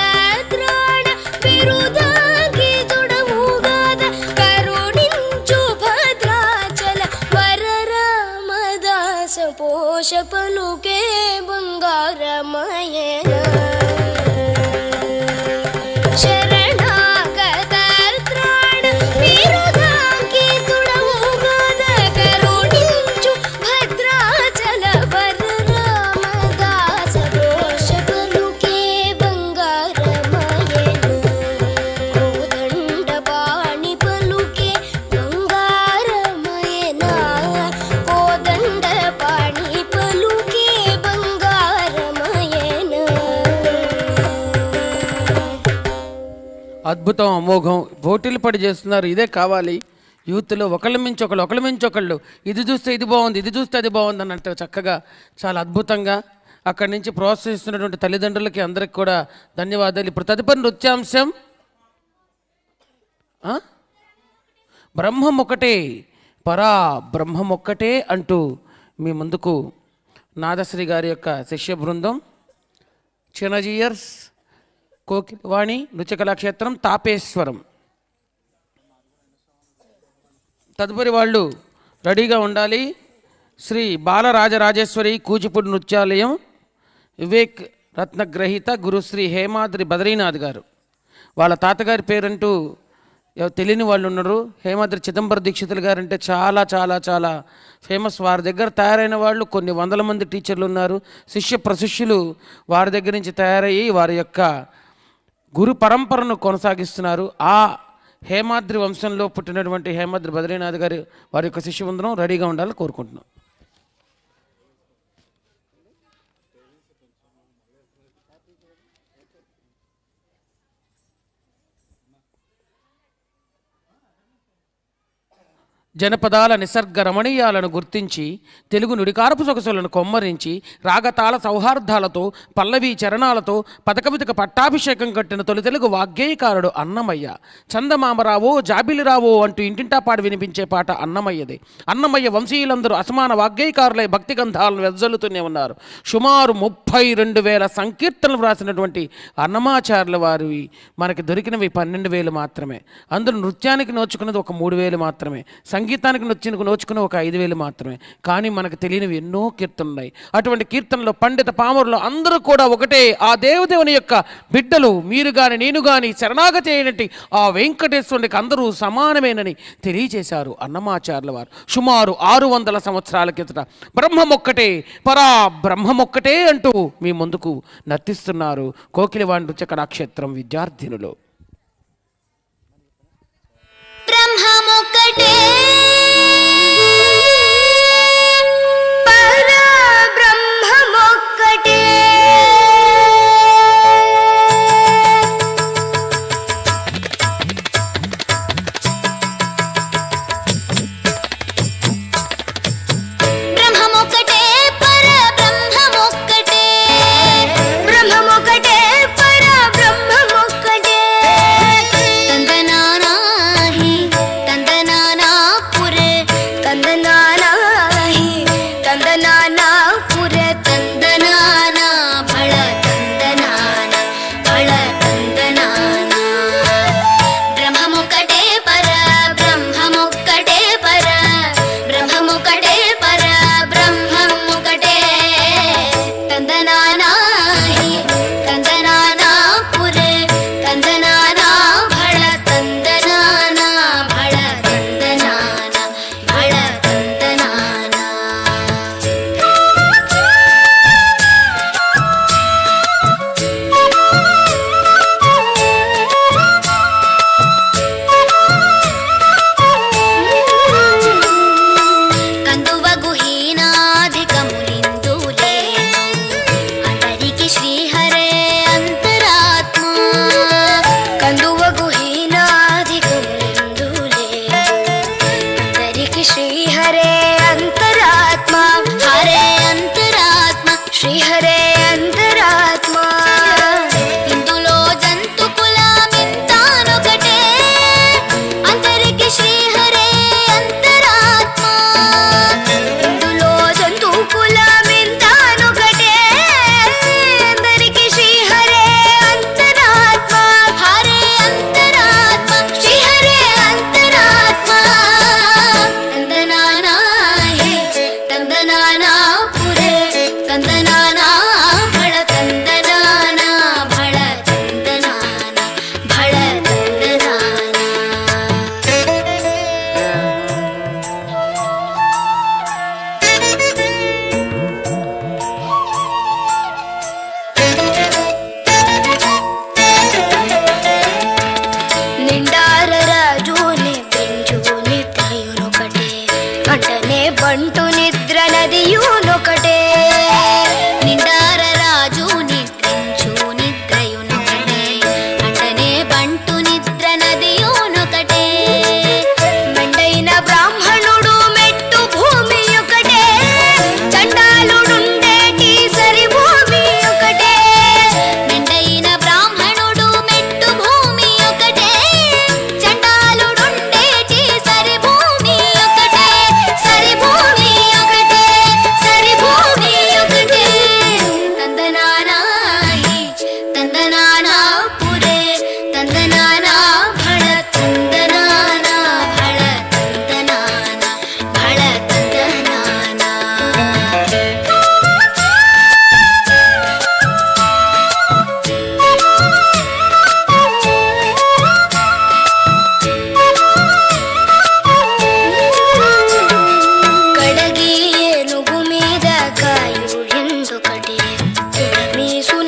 త్రాణ బిరుదాంగి తుడవుగాద కరుణించు భద్రాచల వరరామదాస పోష పలుకే బంగారమయన శరణాగత త్రాణ బిరుదాంగి తుడవుగాద కరుణించు భద్రాచల వరరామదాస పోష పలుకే బంగారమయన కోదండ పాణి పలుకే బంగారమయన కోదండ పాణి పలుకే బంగారమయన.
అద్భుతం, అమోఘం. పోటీలు పడి చేస్తున్నారు. ఇదే కావాలి యూత్లో. ఒకళ్ళ మించి ఒకళ్ళు ఇది చూస్తే ఇది బాగుంది, ఇది చూస్తే అది బాగుంది అన్నట్టు చక్కగా చాలా అద్భుతంగా అక్కడి నుంచి ప్రోత్సహిస్తున్నటువంటి తల్లిదండ్రులకి అందరికి కూడా ధన్యవాదాలు. ఇప్పుడు తదుపరి నృత్యాంశం బ్రహ్మమొక్కటే పరా బ్రహ్మమొక్కటే అంటూ మీ ముందుకు నాదశ్రీ గారి యొక్క శిష్య బృందం చిన్నజీయర్స్ కోకిలవాణి నృత్య కళాక్షేత్రం తాపేశ్వరం. తదుపరి వాళ్ళు రెడీగా ఉండాలి. శ్రీ బాలరాజరాజేశ్వరి కూచిపూడి నృత్యాలయం వివేక్ రత్నగ్రహీత గురుశ్రీ హేమాద్రి బద్రీనాథ్ గారు. వాళ్ళ తాతగారి పేరంటూ తెలియని వాళ్ళు ఉన్నారు. హేమాద్రి చిదంబర దీక్షితులు గారు అంటే చాలా చాలా చాలా ఫేమస్. వారి దగ్గర తయారైన వాళ్ళు కొన్ని వందల మంది టీచర్లు ఉన్నారు. శిష్య ప్రశిష్యులు వారి దగ్గర నుంచి తయారయ్యి వారి యొక్క గురు పరంపరను కొనసాగిస్తున్నారు. ఆ హేమాద్రి వంశంలో పుట్టినటువంటి హేమాద్రి బద్రీనాథ్ గారు వారి యొక్క శిష్య బృందం రెడీగా ఉండాలని కోరుకుంటున్నాం. జనపదాల నిసర్గ రమణీయాలను గుర్తించి తెలుగు నుడికారపు సొగసులను కొమ్మరించి రాగతాళ సౌహార్దాలతో పల్లవి చరణాలతో పదకవితక పట్టాభిషేకం కట్టిన తొలి తెలుగు వాగ్గేయకారుడు అన్నమయ్య. చందమామరావో జాబిలిరావో అంటూ ఇంటింటా పాడి వినిపించే పాట అన్నమయ్యదే. అన్నమయ్య వంశీయులందరూ అసమాన వాగ్గేయకారులై భక్తి గంధాలను వెజ్జలుతూనే ఉన్నారు. సుమారు 32,000 సంకీర్తనలు వ్రాసినటువంటి అన్నమాచార్యుల వారివి మనకి దొరికినవి 12,000 మాత్రమే. అందులో నృత్యానికి నోచుకున్నది ఒక 3,000 మాత్రమే. సంగీతానికి నోచుకున్న ఒక 5,000 మాత్రమే. కానీ మనకు తెలియనివి ఎన్నో కీర్తనలు ఉన్నాయి. అటువంటి కీర్తనలో పండిత పామరులు అందరూ కూడా ఒకటే, ఆ దేవదేవుని యొక్క బిడ్డలు. మీరు కానీ నేను కానీ శరణాగతి అయినట్టు ఆ వెంకటేశ్వరునికి అందరూ సమానమేనని తెలియజేశారు అన్నమాచార్యుల వారు సుమారు 600 సంవత్సరాల కిందట. బ్రహ్మమొక్కటే పరా బ్రహ్మమొక్కటే అంటూ మీ ముందుకు నర్తిస్తున్నారు కోకిలవాణి నృత్య కళాక్షేత్రం విద్యార్థినులు.
బ్రహ్మమొక్కటే పరా బ్రహ్మమొక్కటే బ్రహ్మమొక్కటే పరా బ్రహ్మమొక్కటే బ్రహ్మమొక్కటే పరా బ్రహ్మమొక్కటే తందనానాహి తందనానా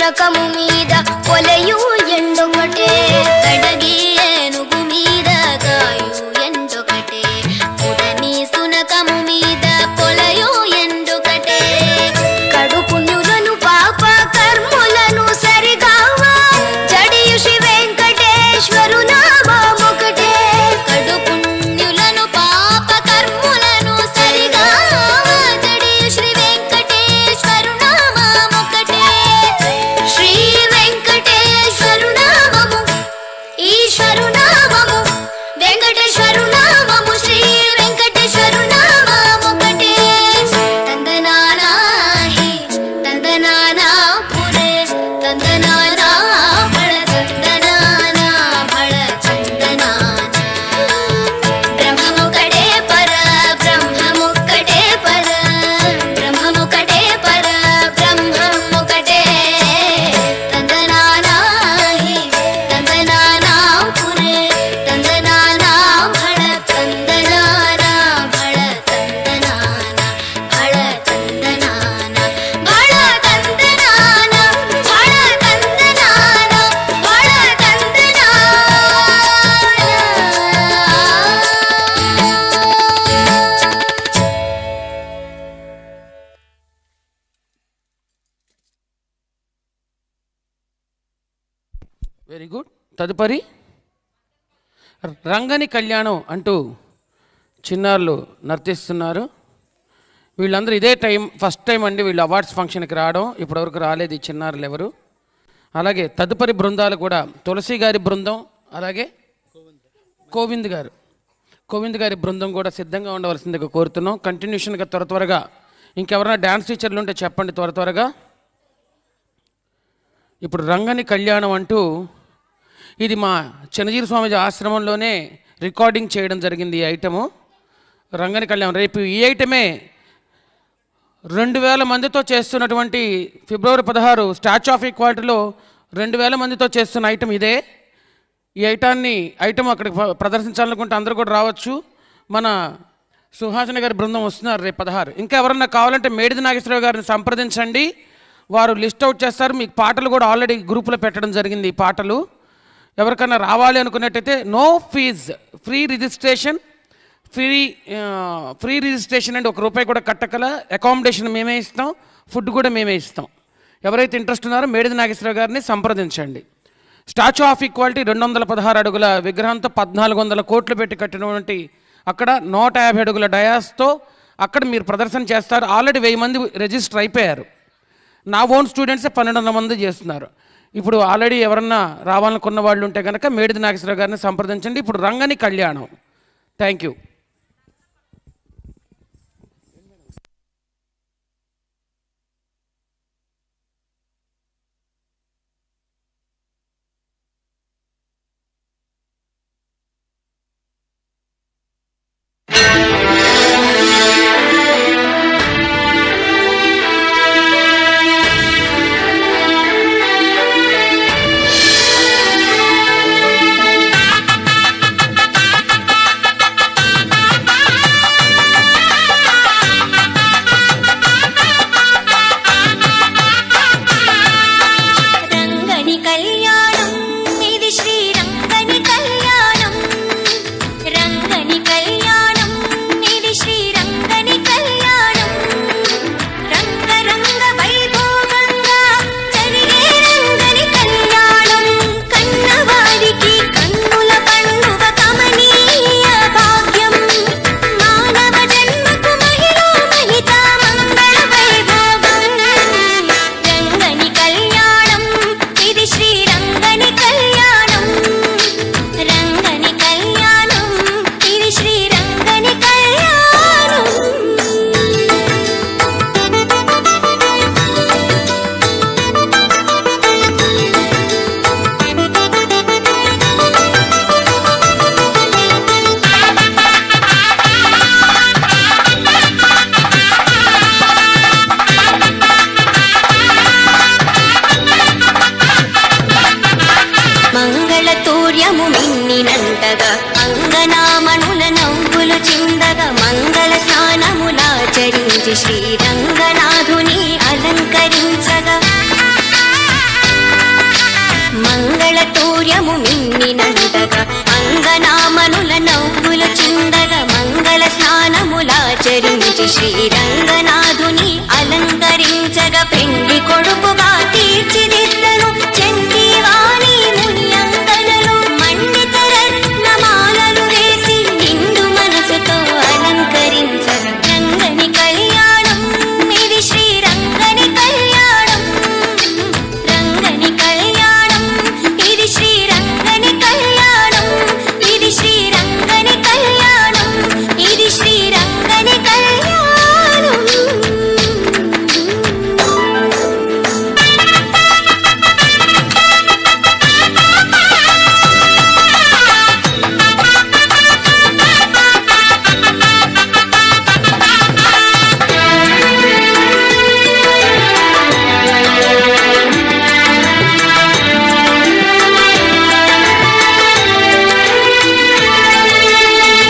సునకము మీద పొలయు ఎండొకటే కడగి ఏనుగు మీద కాయు ఎండొకటే పుడని సునకము మీద పొలయు ఎండొకటే కడు పుణ్యులను పాప కర్ములను సరిగావా జడియు శ్రీ వెంకటేశ్వరు నామమొకటే కడు పుణ్యులను పాప కర్ములను సరిగావా జడియు శ్రీ వెంకటేశ్వరు నామమొకటే శ్రీ వెంకటేశ్వరు నామము ఈశ్వరు నామము వెంకటేశ్వరు నామము శ్రీ వెంకటేశ్వరు నామమొకటే తందనానా హి తందనానా పురే తందనానా బళ తందనానా బళ తందనానా బ్రహ్మముకటే పర బ్రహ్మముకటే పర బ్రహ్మముకటే పర బ్రహ్మముకటే తందనానా హి తందనానా పురే తందనానా బళ తందనానా బళ తందనానా బళ తందనానా బళ తందనానా బళ తందనానా బళ
వెరీ గుడ్. తదుపరి రంగని కళ్యాణం అంటూ చిన్నారులు నర్తిస్తున్నారు. వీళ్ళందరూ ఇదే ఫస్ట్ టైం అండి వీళ్ళు అవార్డ్స్ ఫంక్షన్కి రావడం. ఇప్పటివరకు రాలేదు ఈ చిన్నారులు ఎవరు. అలాగే తదుపరి బృందాలు కూడా తులసి గారి బృందం, అలాగే కోవింద్ గారి బృందం కూడా సిద్ధంగా ఉండవలసిందిగా కోరుతున్నాం. కంటిన్యూషన్గా త్వరగా ఇంకెవరైనా డ్యాన్స్ టీచర్లు ఉంటే చెప్పండి త్వరగా. ఇప్పుడు రంగని కళ్యాణం అంటూ ఇది మా చిన్నజీవి స్వామిజీ ఆశ్రమంలోనే రికార్డింగ్ చేయడం జరిగింది. ఈ ఐటము రంగని కళ్యాణం. రేపు ఈ ఐటమే 2000 మందితో చేస్తున్నటువంటి ఫిబ్రవరి 16 స్టాచ్యూ ఆఫ్ ఈక్వాలిటీలో 2000 మందితో చేస్తున్న ఐటమ్ ఇదే. ఈ ఐటమ్ అక్కడికి ప్రదర్శించాలనుకుంటే అందరూ కూడా రావచ్చు. మన సుహాసిని గారి బృందం వస్తున్నారు రేపు 16. ఇంకా ఎవరన్నా కావాలంటే మేడిది నాగేశ్వరరావు గారిని సంప్రదించండి, వారు లిస్ట్ అవుట్ చేస్తారు. మీకు పాటలు కూడా ఆల్రెడీ గ్రూపులో పెట్టడం జరిగింది. ఈ పాటలు ఎవరికైనా రావాలి అనుకున్నట్టయితే నో ఫీజ్, ఫ్రీ రిజిస్ట్రేషన్ అండి. ₹1 కూడా కట్టకల. అకామిడేషన్ మేమే ఇస్తాం, ఫుడ్ కూడా మేమే ఇస్తాం. ఎవరైతే ఇంట్రెస్ట్ ఉన్నారో మేడిది నాగేశ్వరరావు గారిని సంప్రదించండి. స్టాచ్యూ ఆఫ్ ఈక్వాలిటీ 216 అడుగుల విగ్రహంతో 1400 కోట్లు పెట్టి కట్టినటువంటి అక్కడ 150 అడుగుల డయాస్తో అక్కడ మీరు ప్రదర్శన చేస్తారు. ఆల్రెడీ 1000 మంది రిజిస్టర్ అయిపోయారు. నా ఓన్ స్టూడెంట్సే 1200 మంది చేస్తున్నారు. ఇప్పుడు ఆల్రెడీ ఎవరన్నా రావాలనుకున్న వాళ్ళు ఉంటే కనుక మేడిది నాగేశ్వరరావు గారిని సంప్రదించండి. ఇప్పుడు రంగని కళ్యాణం. Thank you.
శ్రీరంగనాథుని అలంకరించగా శ్రీరంగనాథుని అలంకరించగా పెండి కొడుకుగా తీర్చిదిద్దను చండీవాణి ముని అంకనలు మండిత రత్నమాలలు వేసి నిండు మనసుతో అలంకరించగా రంగని కళ్యాణం ఇది శ్రీరంగని కళ్యాణం రంగని కళ్యాణం ఇది శ్రీరంగని కళ్యాణం ఇది శ్రీరంగని కళ్యాణం ఇది శ్రీరంగని కళ్యాణం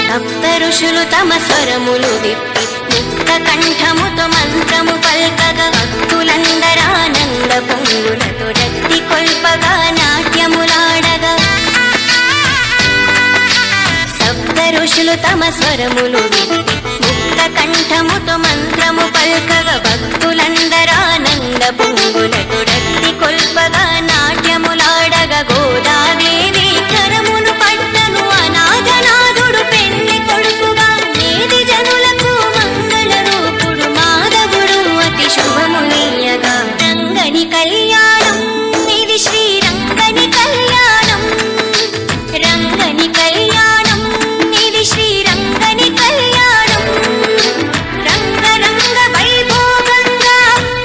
సప్త ఋషులు తమ స్వరములు విప్పి ముక్త కంఠముతో మంత్రము పల్కగా భక్తులందరానంద పొంగులతో రక్తి కొల్పగా నాట్యములాడగా సప్త ఋషులు తమ స్వరములు విప్పి ముక్త కంఠముతో మంత్రము పల్కగా భక్తులందరానంద పొంగులతో రక్తి కొల్పగా నాట్యములాడగా గోదాదేవి కరమును పట్టను అనాథనాథుడు పెళ్లి కొడుకుగా నేది జనులకు మంగళ రూపుడు మాధవుడు అతి శుభమునీయగా రంగని కళ్యాణం ఇది శ్రీరంగని కళ్యాణం రంగని కళ్యాణం ఇది శ్రీరంగని కళ్యాణం రంగ రంగ వైభోగంగా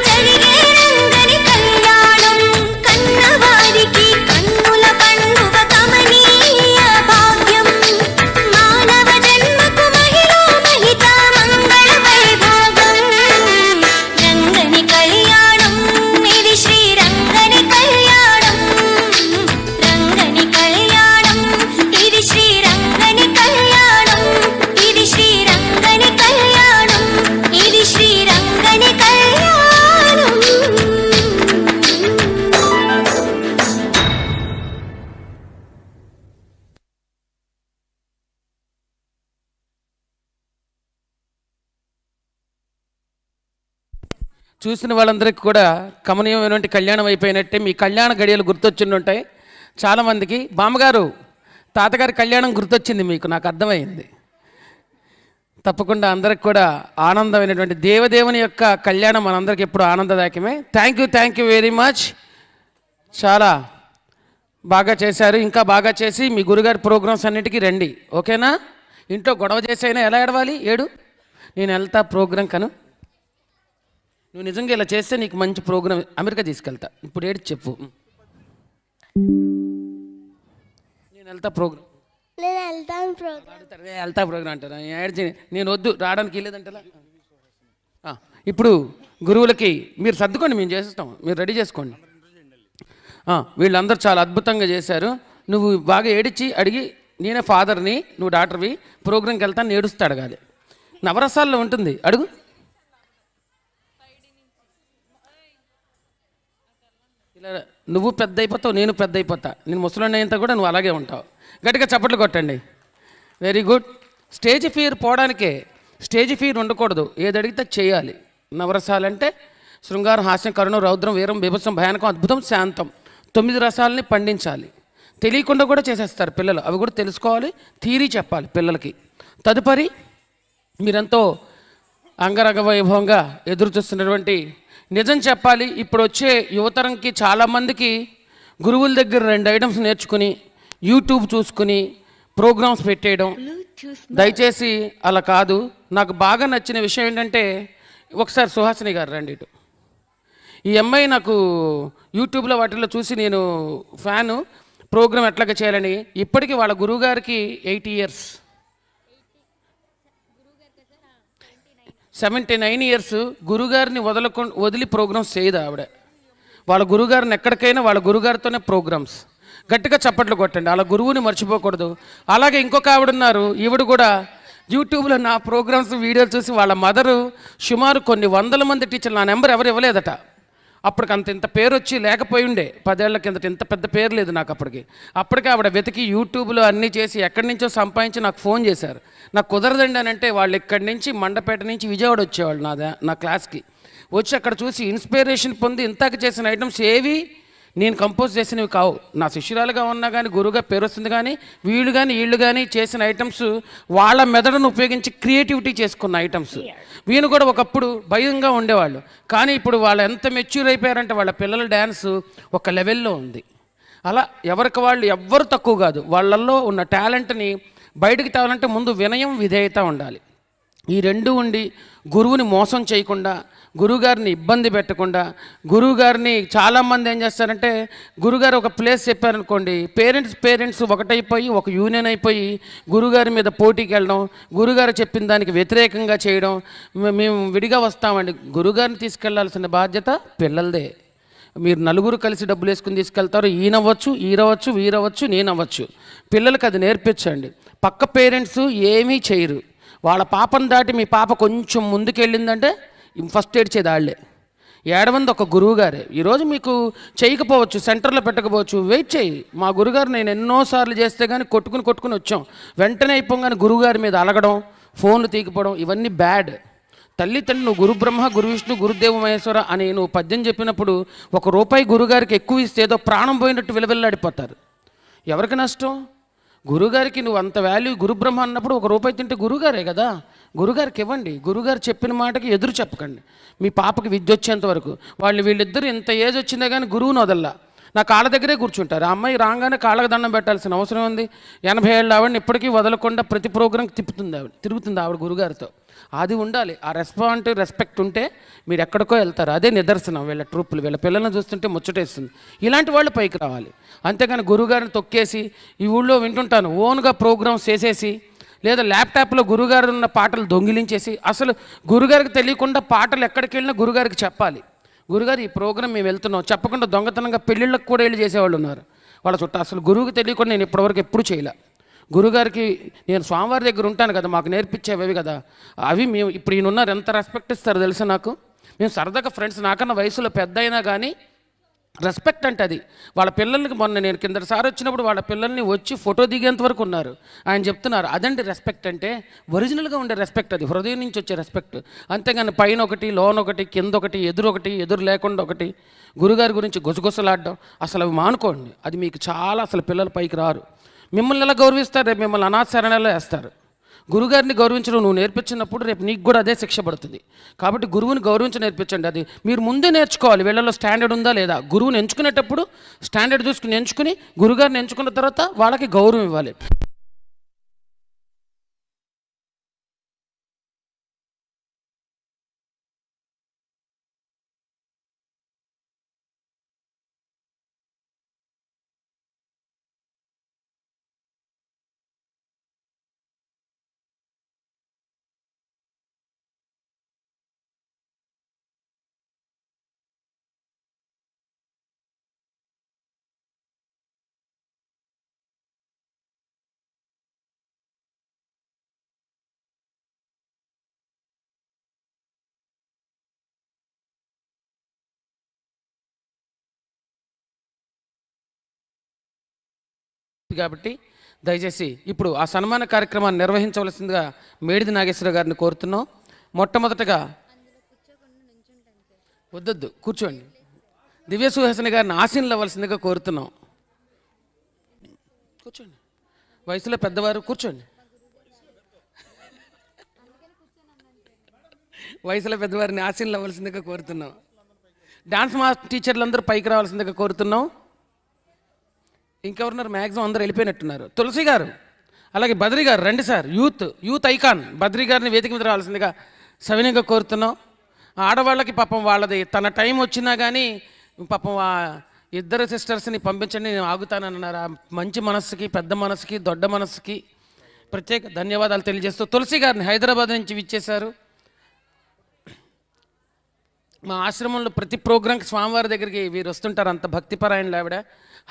జరిగే రంగని కళ్యాణం కన్నవారికి కన్నుల పండుగ కమనీయ భాగ్యం మానవ జన్మకు మహిళ మహిత మంగళ వైభోగం రంగని కళ్యాణం ఇది శ్రీరంగని కళ్యాణం రంగని కళ్యాణం ఇది శ్రీరంగని కళ్యాణం ఇది శ్రీరంగని కళ్యాణం ఇది శ్రీరంగని కళ్యాణం
చూసిన వాళ్ళందరికీ కూడా కమనీయమైనటువంటి కళ్యాణం అయిపోయినట్టే మీ కళ్యాణ గడియలు గుర్తొచ్చిండుంటాయి చాలామందికి బామ్మగారు తాతగారి కళ్యాణం గుర్తొచ్చింది మీకు నాకు అర్థమైంది తప్పకుండా అందరికి కూడా ఆనందమైనటువంటి దేవదేవుని యొక్క కళ్యాణం మనందరికి ఎప్పుడు ఆనందదాయకమే థ్యాంక్ యూ వెరీ మచ్ చాలా బాగా చేశారు ఇంకా బాగా చేసి మీ గురుగారి ప్రోగ్రామ్స్ అన్నిటికీ రండి ఓకేనా ఇంట్లో గొడవ చేసైనా ఎలా ఏడవాలి ఏడు నేను వెళ్తా ప్రోగ్రాం కను నువ్వు నిజంగా ఇలా చేస్తే నీకు మంచి ప్రోగ్రాం అమెరికా తీసుకెళ్తా ఇప్పుడు ఏడు చెప్పు నేను వెళ్తా ప్రోగ్రాం
నేను వెళ్తాను ప్రోగ్రామ్
వెళ్తా ప్రోగ్రాం అంటారా నేను వద్దు రావడానికి లేదంటలా ఇప్పుడు గురువులకి మీరు సర్దుకోండి మేము చేసేస్తాం మీరు రెడీ చేసుకోండి వీళ్ళందరూ చాలా అద్భుతంగా చేశారు నువ్వు బాగా ఏడిచి అడిగి నేనే ఫాదర్ని నువ్వు డాక్టర్వి ప్రోగ్రాంకి వెళ్తాను ఏడుస్తా అడగాలి నవరసాల్లో ఉంటుంది అడుగు ఇలా నువ్వు పెద్ద అయిపోతావు నేను పెద్ద అయిపోతా నేను ముసలిని అయినంత కూడా నువ్వు అలాగే ఉంటావు గట్టిగా చప్పట్లు కొట్టండి వెరీ గుడ్ స్టేజ్ ఫియర్ పోవడానికే స్టేజ్ ఫియర్ ఉండకూడదు ఏది అడిగితే చేయాలి నవరసాలంటే శృంగారం హాస్యం కరుణ రౌద్రం వీరం బీభత్సం భయానకం అద్భుతం శాంతం 9 రసాలని పండించాలి తెలియకుండా కూడా చేసేస్తారు పిల్లలు అవి కూడా తెలుసుకోవాలి థియరీ చెప్పాలి పిల్లలకి తదుపరి మీరెంతో అంగరంగ వైభవంగా ఎదురు చూస్తున్నటువంటి నిజం చెప్పాలి ఇప్పుడు వచ్చే యువతరంకి చాలామందికి గురువుల దగ్గర 2 ఐటమ్స్ నేర్చుకుని యూట్యూబ్ చూసుకుని ప్రోగ్రామ్స్ పెట్టేయడం దయచేసి అలా కాదు నాకు బాగా నచ్చిన విషయం ఏంటంటే ఒకసారి సుహాసిని గారు రండి ఇటు ఈ అమ్మాయి నాకు యూట్యూబ్లో వాటిల్లో చూసి నేను ఫ్యాను ప్రోగ్రాం ఎట్లాగా చేయాలని ఇప్పటికీ వాళ్ళ గురువుగారికి 8 ఇయర్స్ 79 ఇయర్స్ గురుగారిని వదిలి ప్రోగ్రామ్స్ చేయదు ఆవిడ వాళ్ళ గురుగారిని ఎక్కడికైనా వాళ్ళ గురుగారితోనే ప్రోగ్రామ్స్ గట్టిగా చప్పట్లు కొట్టండి అలా గురువుని మర్చిపోకూడదు అలాగే ఇంకొక ఆవిడ ఉన్నారు ఈవిడ కూడా యూట్యూబ్లో నా ప్రోగ్రామ్స్ వీడియోలు చూసి వాళ్ళ మదరు సుమారు కొన్ని 100 మంది టీచర్లు నా నెంబర్ ఎవరు ఇవ్వలేదట అప్పటికి అంత ఇంత పేరు వచ్చి లేకపోయి ఉండే 10 ఏళ్ల కిందట ఇంత పెద్ద పేరు లేదు నాకు అప్పటికే ఆవిడ వెతికి యూట్యూబ్లో అన్నీ చేసి ఎక్కడి నుంచో సంపాదించి నాకు ఫోన్ చేశారు. నాకు కుదరదండి అని అంటే వాళ్ళు ఇక్కడి నుంచి మండపేట నుంచి విజయవాడ వచ్చేవాళ్ళు నా క్లాస్కి వచ్చి అక్కడ చూసి ఇన్స్పిరేషన్ పొంది ఇంతాక చేసిన ఐటమ్స్ ఏవి నేను కంపోజ్ చేసినవి కావు. నా శిష్యురాలుగా ఉన్నా కానీ గురువుగా పేరు వస్తుంది, కానీ వీళ్ళు కానీ చేసిన ఐటమ్స్ వాళ్ళ మెదడును ఉపయోగించి క్రియేటివిటీ చేసుకున్న ఐటమ్స్. వీళ్ళు కూడా ఒకప్పుడు భయంగా ఉండేవాళ్ళు, కానీ ఇప్పుడు వాళ్ళు ఎంత మెచ్యూర్ అయిపోయారంటే వాళ్ళ పిల్లల డ్యాన్స్ ఒక లెవెల్లో ఉంది. అలా ఎవరికి వాళ్ళు ఎవ్వరు తక్కువ కాదు. వాళ్ళల్లో ఉన్న టాలెంట్ని బయటికి తేవాలంటే ముందు వినయం, విధేయత ఉండాలి. ఈ రెండు ఉండి గురువుని మోసం చేయకుండా, గురువుగారిని ఇబ్బంది పెట్టకుండా, గురువుగారిని చాలామంది ఏం చేస్తారంటే గురుగారు ఒక ప్లేస్ చెప్పారనుకోండి, పేరెంట్స్ ఒకటైపోయి ఒక యూనియన్ అయిపోయి గురుగారి మీద పోటీకి వెళ్ళడం, గురుగారు చెప్పిన దానికి వ్యతిరేకంగా చేయడం. మేము విడిగా వస్తామండి. గురుగారిని తీసుకెళ్లాల్సిన బాధ్యత పిల్లలదే. మీరు నలుగురు కలిసి డబ్బులు వేసుకుని తీసుకెళ్తారు, ఈయనవ్వచ్చు, ఈరవచ్చు, వీరవచ్చు, నేనవ్వచ్చు. పిల్లలకి అది నేర్పించండి. పక్క పేరెంట్స్ ఏమీ చేయరు. వాళ్ళ పాపను దాటి మీ పాప కొంచెం ముందుకెళ్ళిందంటే ఫస్ట్ ఏడ్చేది వాళ్ళే. ఏడవంది ఒక గురువుగారే. ఈరోజు మీకు చేయకపోవచ్చు, సెంటర్లో పెట్టకపోవచ్చు, వెయిట్ చేయి. మా గురుగారు నేను ఎన్నోసార్లు చేస్తే కానీ కొట్టుకుని వచ్చాం. వెంటనే అయిపోగానే గురువుగారి మీద అలగడం, ఫోన్లు తీగిపోవడం, ఇవన్నీ బ్యాడ్. తల్లి నువ్వు గురు బ్రహ్మ, గురు విష్ణు, గురుదేవ మహేశ్వర అని నువ్వు పద్యం చెప్పినప్పుడు ₹1 గురుగారికి ఎక్కువ ఇస్తే ఏదో ప్రాణం పోయినట్టు విలవిల్లాడిపోతారు. ఎవరికి నష్టం? గురుగారికి నువ్వు అంత వాల్యూ, గురు బ్రహ్మ అన్నప్పుడు ₹1 తింటే గురుగారే కదా, గురుగారికి ఇవ్వండి. గురుగారు చెప్పిన మాటకి ఎదురు చెప్పకండి. మీ పాపకి విద్య వచ్చేంత వరకు వీళ్ళిద్దరు ఇంత ఏజ్ వచ్చిందే కానీ గురువుని వదల్లా నా కాళ్ళ దగ్గరే కూర్చుంటారు. ఆ అమ్మాయి రాగానే కాళ్ళకు దండం పెట్టాల్సిన అవసరం ఉంది. 80 ఏళ్ళ ఆవిడని ఇప్పటికీ వదలకుండా ప్రతి ప్రోగ్రాంకి తిరుగుతుంది ఆవిడ గురుగారితో. అది ఉండాలి. ఆ రెస్పెక్ట్ ఉంటే మీరు ఎక్కడికో వెళ్తారు. అదే నిదర్శనం. వీళ్ళ ట్రూపులు, వీళ్ళ పిల్లల్ని చూస్తుంటే ముచ్చటేస్తుంది. ఇలాంటి వాళ్ళు పైకి రావాలి. అంతేగాని గురుగారిని తొక్కేసి, ఈ ఊళ్ళో వింటుంటాను ఓన్గా ప్రోగ్రామ్స్ చేసేసి, లేదా ల్యాప్టాప్లో గురుగారు ఉన్న పాటలు దొంగిలించేసి, అసలు గురుగారికి తెలియకుండా పాటలు ఎక్కడికి వెళ్ళినా గురుగారికి చెప్పాలి. గురుగారు ఈ ప్రోగ్రాం మేము వెళ్తున్నాం చెప్పకుండా దొంగతనంగా పెళ్ళిళ్ళకి కూడా వెళ్ళి చేసేవాళ్ళు ఉన్నారు. వాళ్ళ చుట్టూ అసలు గురువుకి తెలియకుండా నేను ఇప్పటివరకు ఎప్పుడు చేయలే. గురుగారికి నేను స్వామివారి దగ్గర ఉంటాను కదా, మాకు నేర్పించేవి కదా అవి. మేము ఇప్పుడు ఈయన ఉన్నారు, ఎంత రెస్పెక్ట్ ఇస్తారు తెలుసా నాకు. మేము సరదాగా ఫ్రెండ్స్, నాకన్నా వయసులో పెద్ద అయినా కానీ రెస్పెక్ట్ అంటే అది. వాళ్ళ పిల్లలకి మొన్న నేను కిందసారి వచ్చినప్పుడు వాళ్ళ పిల్లల్ని వచ్చి ఫోటో దిగేంత వరకు ఉన్నారు. ఆయన చెప్తున్నారు అదండి రెస్పెక్ట్ అంటే, ఒరిజినల్గా ఉండే రెస్పెక్ట్ అది, హృదయం నుంచి వచ్చే రెస్పెక్ట్. అంతేగాని పైన ఒకటి, లోన్ ఒకటి, కింద ఒకటి, ఎదురు లేకుండా ఒకటి, గురుగారి గురించి గుసగుసలాడడం అసలు అవి మానుకోండి. అది మీకు చాలా అసలు పిల్లల పైకి రారు. మిమ్మల్ని ఎలా గౌరవిస్తారు? రేపు మిమ్మల్ని అనాథశరణలో వేస్తారు. గురుగారిని గౌరవించడం నువ్వు నేర్పించినప్పుడు రేపు నీకు కూడా అదే శిక్ష పడుతుంది. కాబట్టి గురువుని గౌరవించి నేర్పించండి. అది మీరు ముందే నేర్చుకోవాలి. వీళ్ళలో స్టాండర్డ్ ఉందా లేదా. గురువుని ఎంచుకునేటప్పుడు స్టాండర్డ్ చూసుకుని ఎంచుకుని, గురుగారిని ఎంచుకున్న తర్వాత వాళ్ళకి గౌరవం ఇవ్వాలి. కాబట్టి దయచేసి ఇప్పుడు ఆ సన్మాన కార్యక్రమాన్ని నిర్వహించవలసిందిగా మేడిది నాగేశ్వర గారిని కోరుతున్నాం. మొట్టమొదటగా వద్దొద్దు కూర్చోండి, దివ్య సుహాసిని గారిని ఆశీనులు అవ్వాల్సిందిగా కోరుతున్నాం. కూర్చోండి, వయసులో పెద్దవారు కూర్చోండి, వయసులో పెద్దవారిని ఆశీనులు అవ్వాల్సిందిగా కోరుతున్నాం. డాన్స్ మాస్టర్ టీచర్లందరూ పైకి రావాల్సిందిగా కోరుతున్నాం. ఇంకెవరున్నారు? మ్యాక్సిమం అందరూ వెళ్ళిపోయినట్టున్నారు. తులసి గారు, అలాగే బద్రి గారు రండి సార్. యూత్ ఐకాన్ బద్రి గారిని వేదిక మీద రావాల్సిందిగా సవినయంగా కోరుతున్నాం. ఆడవాళ్ళకి పాపం వాళ్ళది తన టైం వచ్చినా కానీ పాపం ఆ ఇద్దరు సిస్టర్స్ని పంపించండి నేను ఆగుతానన్నారు. ఆ మంచి మనస్సుకి, పెద్ద మనస్సుకి, దొడ్డ మనస్సుకి ప్రత్యేక ధన్యవాదాలు తెలియజేస్తూ తులసి గారిని హైదరాబాద్ నుంచి విచ్చేశారు. మా ఆశ్రమంలో ప్రతి ప్రోగ్రాంకి స్వామివారి దగ్గరికి వీరు వస్తుంటారు. అంత భక్తిపరాయణలు ఆవిడ.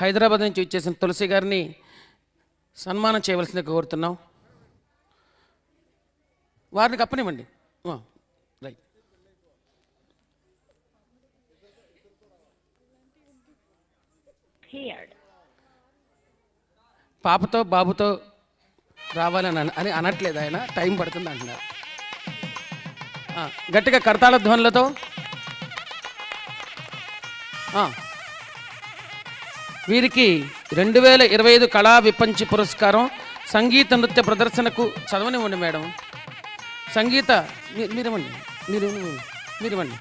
హైదరాబాద్ నుంచి వచ్చేసిన తులసి గారిని సన్మానం చేయవలసిందిగా కోరుతున్నాం. వారిని కప్పనివ్వండి. రైట్. పాపతో బాబుతో రావాలని అని అనట్లేదు ఆయన, టైం పడుతుంది అంటున్నారు. గట్టిగా కరతాళ ధ్వనులతో వీరికి 2025 కళా విపంచి పురస్కారం సంగీత నృత్య ప్రదర్శనకు చదవనివ్వండి మేడం. మీరివ్వండి.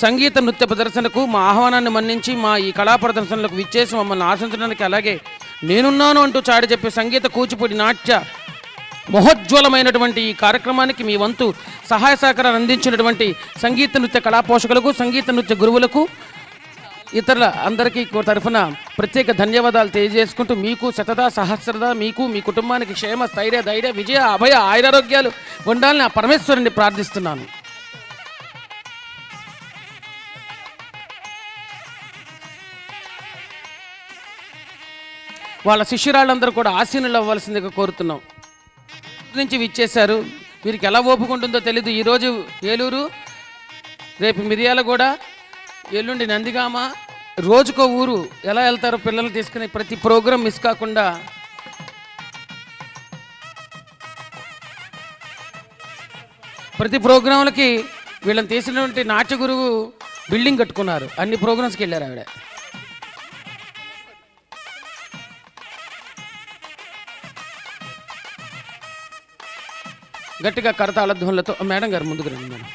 సంగీత నృత్య ప్రదర్శనకు మా ఆహ్వానాన్ని మన్నించి మా ఈ కళా ప్రదర్శనలకు విచ్చేసి మమ్మల్ని ఆశించడానికి, అలాగే నేనున్నాను అంటూ చాటి చెప్పే సంగీత కూచిపూడి నాట్య మహోజ్వలమైనటువంటి ఈ కార్యక్రమానికి మీ వంతు సహాయ సహకారాలు అందించినటువంటి సంగీత నృత్య కళా పోషకులకు, సంగీత నృత్య గురువులకు, ఇతరుల అందరికీ తరఫున ప్రత్యేక ధన్యవాదాలు తెలియజేసుకుంటూ మీకు శతదా సహస్రదా, మీకు మీ కుటుంబానికి క్షేమ స్థైర్య ధైర్య విజయ అభయ ఆయురారోగ్యాలు ఉండాలని ఆ పరమేశ్వరుని ప్రార్థిస్తున్నాను. వాళ్ళ శిష్యురాళ్ళందరూ కూడా ఆసీనులు అవ్వాల్సిందిగా కోరుతున్నాం. నుంచి విచ్చేశారు, వీరికి ఎలా ఓపుకుంటుందో తెలీదు. ఈరోజు ఏలూరు, రేపు మిర్యాలగూడ, ఎల్లుండి నందిగామ, రోజుకో ఊరు ఎలా వెళ్తారో పిల్లలు తీసుకుని ప్రతి ప్రోగ్రాం మిస్ కాకుండా ప్రతి ప్రోగ్రాంలకి వీళ్ళని తీసినటువంటి నాట్య గురువు బిల్డింగ్ కట్టుకున్నారు, అన్ని ప్రోగ్రామ్స్కి వెళ్ళారు ఆవిడ. గట్టిగా కరతాళ ధ్వనులతో మేడం గారు ముందుకు రండి మేడం.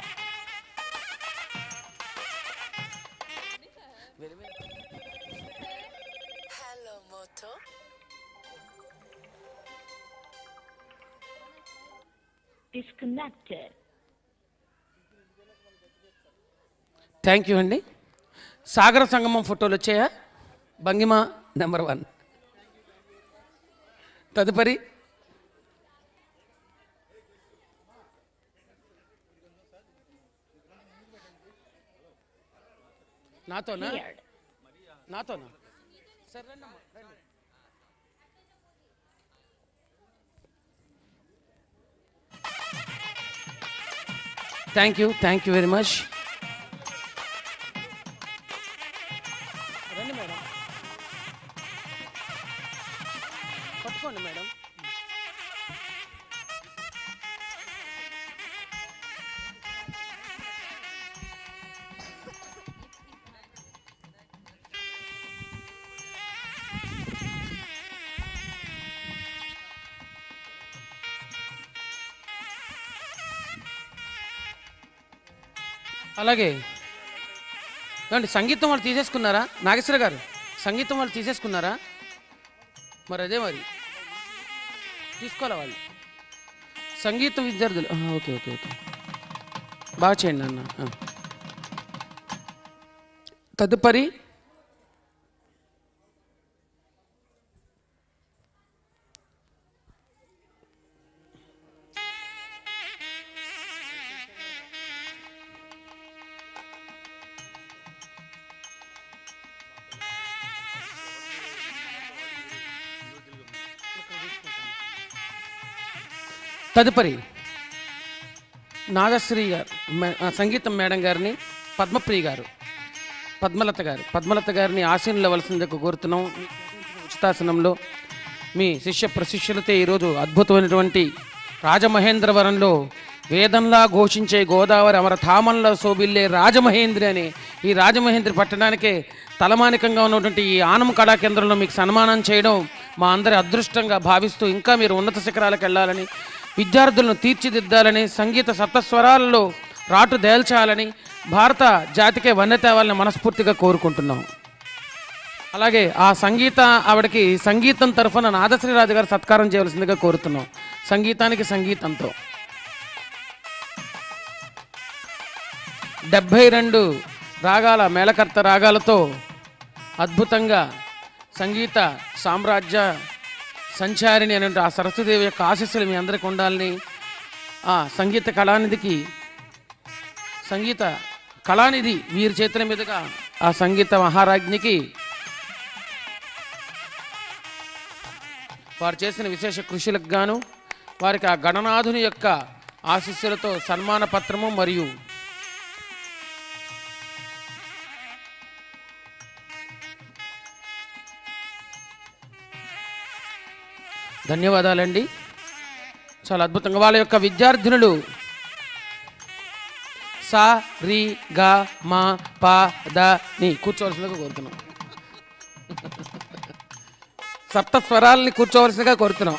థ్యాంక్ యూ అండి. సాగర సంగమం ఫోటోలు వచ్చాయా? భంగిమ నెంబర్ 1. తదుపరి నాతోనా సరే రండి. Thank you very much. రండి మేడం, పట్టుకోండి మేడం. అలాగే ఏమండి, సంగీతం వాళ్ళు తీసేసుకున్నారా? నాగేశ్వర గారు, సంగీతం వాళ్ళు తీసేసుకున్నారా? మరి అదే మరి తీసుకోవాలా వాళ్ళు? సంగీతం విద్యార్థులు ఓకే ఓకే ఓకే, బాగా చేయండి అన్న. తదుపరి నాగశ్రీ గారు, సంగీతం మేడం గారిని, పద్మప్రియ గారు, పద్మలత గారిని ఆశీనులవలసిందిగా కోరుతున్నాం. ఉచితాసనంలో మీ శిష్య ప్రశిష్యులతో ఈరోజు అద్భుతమైనటువంటి రాజమహేంద్రవరంలో వేదంలా ఘోషించే గోదావరి అమరధామంలో శోభిల్లే రాజమహేంద్రి అని ఈ రాజమహేంద్రి పట్టణానికే తలమానికంగా ఉన్నటువంటి ఈ ఆనం కళా కేంద్రంలో మీకు సన్మానం చేయడం మా అందరి అదృష్టంగా భావిస్తూ, ఇంకా మీరు ఉన్నత శిఖరాలకు వెళ్ళాలని, విద్యార్థులను తీర్చిదిద్దాలని, సంగీత సప్తస్వరాలలో రాటు దేల్చాలని, భారత జాతికే వన్నె తేవాలని మనస్ఫూర్తిగా కోరుకుంటున్నాం. అలాగే ఆ ఆవిడకి సంగీతం తరఫున నాదశ్రీరాజు గారు సత్కారం చేయవలసిందిగా కోరుతున్నాం. సంగీతానికి సంగీతంతో 72 రాగాల మేళకర్త రాగాలతో అద్భుతంగా సంగీత సామ్రాజ్య సంచారిణి అనే ఆ సరస్వతిదేవి యొక్క ఆశీస్సులు మీ అందరికి ఉండాలని, ఆ సంగీత కళానిధి వీరి చేతుల మీదుగా ఆ సంగీత మహారాజ్ఞికి వారు చేసిన విశేష కృషులకు గాను వారికి ఆ గణనాథుని యొక్క ఆశీస్సులతో సన్మాన పత్రము మరియు ధన్యవాదాలండి. చాలా అద్భుతంగా వాళ్ళ యొక్క విద్యార్థినులు సా రి గా మా పా ద ని కూర్చోవలసిందిగా కోరుతున్నాం. సప్త స్వరాలని కూర్చోవలసిందిగా కోరుతున్నాం.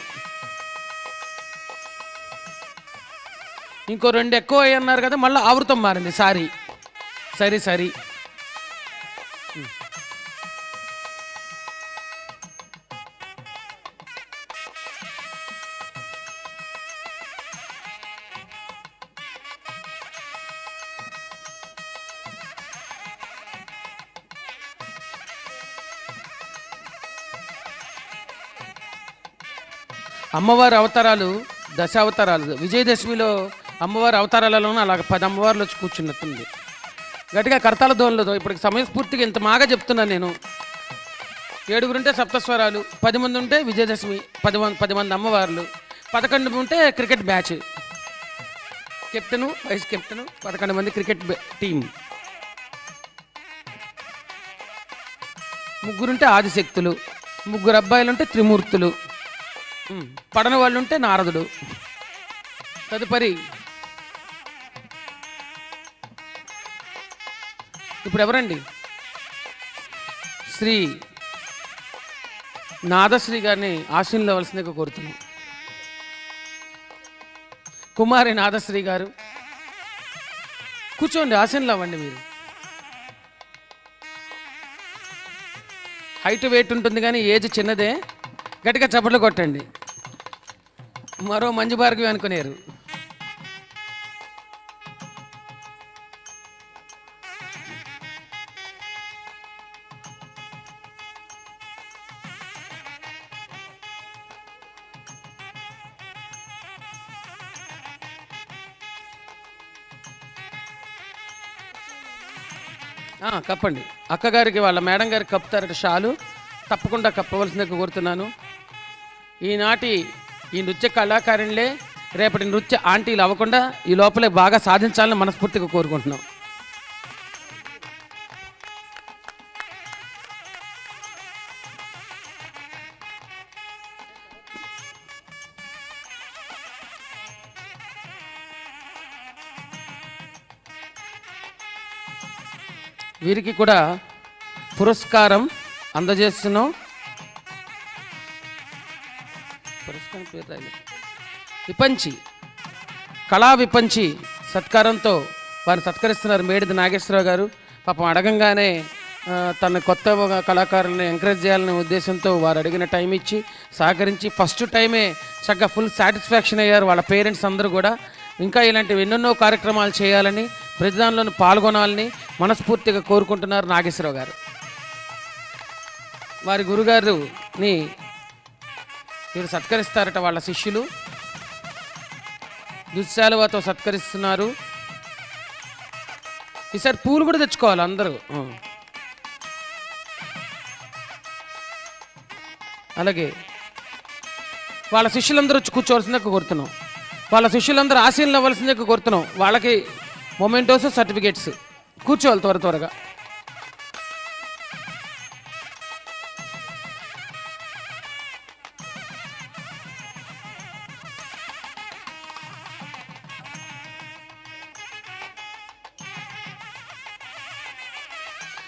ఇంకో 2 ఎక్కువ అన్నారు కదా, మళ్ళీ ఆవృతం మారింది. సారీ సరి సరి. అమ్మవారి అవతారాలు దశావతారాలు. విజయదశమిలో అమ్మవారి అవతారాలలోనూ అలాగ 10 అమ్మవార్లు వచ్చి కూర్చున్నట్టుంది. గట్టిగా కర్తాల ధోరణిలో ఇప్పటికి సమయస్ఫూర్తిగా ఇంత బాగా చెప్తున్నాను నేను. 7 ఉంటే సప్తస్వరాలు, 10 మంది ఉంటే విజయదశమి, 10 మంది అమ్మవార్లు, 11 ఉంటే cricket match, captain vice captain, 11 మంది క్రికెట్ టీం, 3 ఉంటే ఆదిశక్తులు, 3 అబ్బాయిలు ఉంటే త్రిమూర్తులు, పడని వాళ్ళు ఉంటే నారదుడు. తదుపరి ఇప్పుడు ఎవరండి? శ్రీ నాదశ్రీ గారిని ఆశీనులు అవ్వాల్సిందిగా కోరుతున్నాం. కుమారి నాదశ్రీ గారు కూర్చోండి, ఆశీనులు అవ్వండి. మీరు హైట్ వెయిట్ ఉంటుంది కానీ ఏజ్ చిన్నదే. గట్టిగా చప్పట్లు కొట్టండి. మరో మంజు భార్గవి అనుకునేరు. కప్పండి. అక్కగారికి వాళ్ళ మేడం గారికి కప్పుతారట షాలు, తప్పకుండా కప్పవలసిందిగా కోరుతున్నాను. ఈనాటి ఈ నృత్య కళాకారులే రేపటి నృత్య ఆంటీలు అవ్వకుండా ఈ లోపలే బాగా సాధించాలని మనస్ఫూర్తిగా కోరుకుంటున్నాం. వీరికి కూడా పురస్కారం అందజేస్తున్నాం. పురస్కారం పేరు రాయలేదు. విపంచి కళా విపంచి సత్కారంతో వారిని సత్కరిస్తున్నారు మేడిది నాగేశ్వరరావు గారు. పాపం అడగంగానే తన కొత్త కళాకారులను ఎంకరేజ్ చేయాలనే ఉద్దేశంతో వారు అడిగిన టైం ఇచ్చి సహకరించి ఫస్ట్ టైమే చక్కగా ఫుల్ సాటిస్ఫాక్షన్ అయ్యారు వాళ్ళ పేరెంట్స్ అందరూ కూడా. ఇంకా ఇలాంటివి ఎన్నెన్నో కార్యక్రమాలు చేయాలని, ప్రతి దానిలోనూ పాల్గొనాలని మనస్ఫూర్తిగా కోరుకుంటున్నారు నాగేశ్వరరావు గారు. వారి గురుగారిని వీరు సత్కరిస్తారట. వాళ్ళ శిష్యులు దుశ్శాలువతో సత్కరిస్తున్నారు. ఈసారి పూలు కూడా తెచ్చుకోవాలి అందరూ. అలాగే వాళ్ళ శిష్యులందరూ వచ్చి కూర్చోవలసిందే కోరుతున్నాం. వాళ్ళ శిష్యులందరూ ఆశీనులు అవ్వాల్సిందే కోరుతున్నాం. వాళ్ళకి మొమెంటోస్, సర్టిఫికేట్స్ కూర్చోవాలి త్వరగా.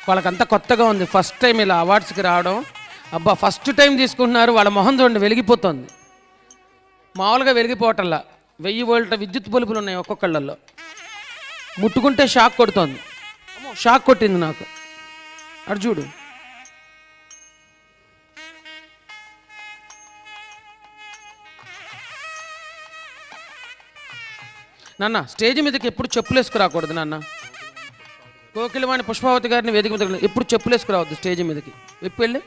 వాళ్ళకంతా కొత్తగా ఉంది, ఫస్ట్ టైం ఇలా అవార్డ్స్కి రావడం. అబ్బా ఫస్ట్ టైం తీసుకుంటున్నారు. వాళ్ళ మొహం చూడండి వెలిగిపోతుంది. మామూలుగా వెలిగిపోవటంలా 1000 వోల్ట్ల విద్యుత్ బల్బులు ఉన్నాయి ఒక్కొక్కళ్ళల్లో. ముట్టుకుంటే షాక్ కొడుతోంది. షాక్ కొట్టింది నాకు. అటు చూడు. నాన్న స్టేజ్ మీదకి ఎప్పుడు చెప్పులు వేసుకురాకూడదు నాన్న. కోకిలవాణి పుష్పావతి గారిని వేదిక మీద ఎప్పుడు చెప్పులు వేసుకురావద్దు స్టేజ్ మీదకి. వెళ్ళి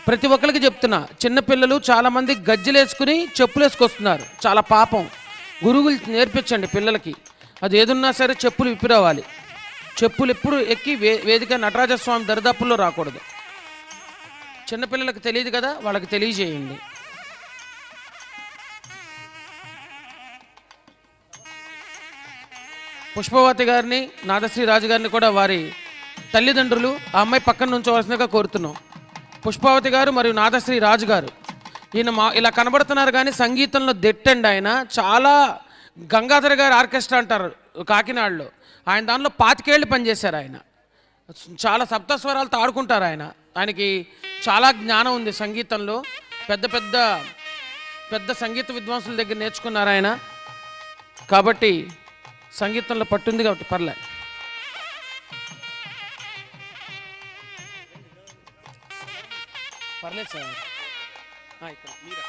ప్రతి ఒక్కరికి చెప్తున్నా, చిన్నపిల్లలు చాలామంది గజ్జలు వేసుకుని చెప్పులు వేసుకొస్తున్నారు. చాలా పాపం. గురువులు నేర్పించండి పిల్లలకి. అది ఏదున్నా సరే చెప్పులు విప్పిరావాలి. చెప్పులు ఎప్పుడు ఎక్కి వేదిక నటరాజస్వామి దరిదాపుల్లో రాకూడదు. చిన్నపిల్లలకు తెలియదు కదా, వాళ్ళకి తెలియజేయండి. పుష్పవతి గారిని, నాదశ్రీ రాజు గారిని కూడా వారి తల్లిదండ్రులు ఆ అమ్మాయి పక్కన నుంచోవలసిందిగా కోరుతున్నాం. పుష్పవతి గారు మరియు నాదశ్రీ రాజు గారు ఈయన ఇలా కనబడుతున్నారు కానీ సంగీతంలో దిట్టండి ఆయన. చాలా గంగాధర్ గారి ఆర్కెస్ట్రా అంటారు కాకినాడలో, ఆయన దానిలో 25 ఏళ్ళు పనిచేశారు ఆయన. చాలా సప్తస్వరాలతో ఆడుకుంటారు ఆయన. ఆయనకి చాలా జ్ఞానం ఉంది సంగీతంలో. పెద్ద పెద్ద పెద్ద సంగీత విద్వాంసుల దగ్గర నేర్చుకున్నారు ఆయన. కాబట్టి సంగీతంలో పట్టుంది కాబట్టి పర్లేదు. పర్లేదు సార్. ఇక్కడ మీరు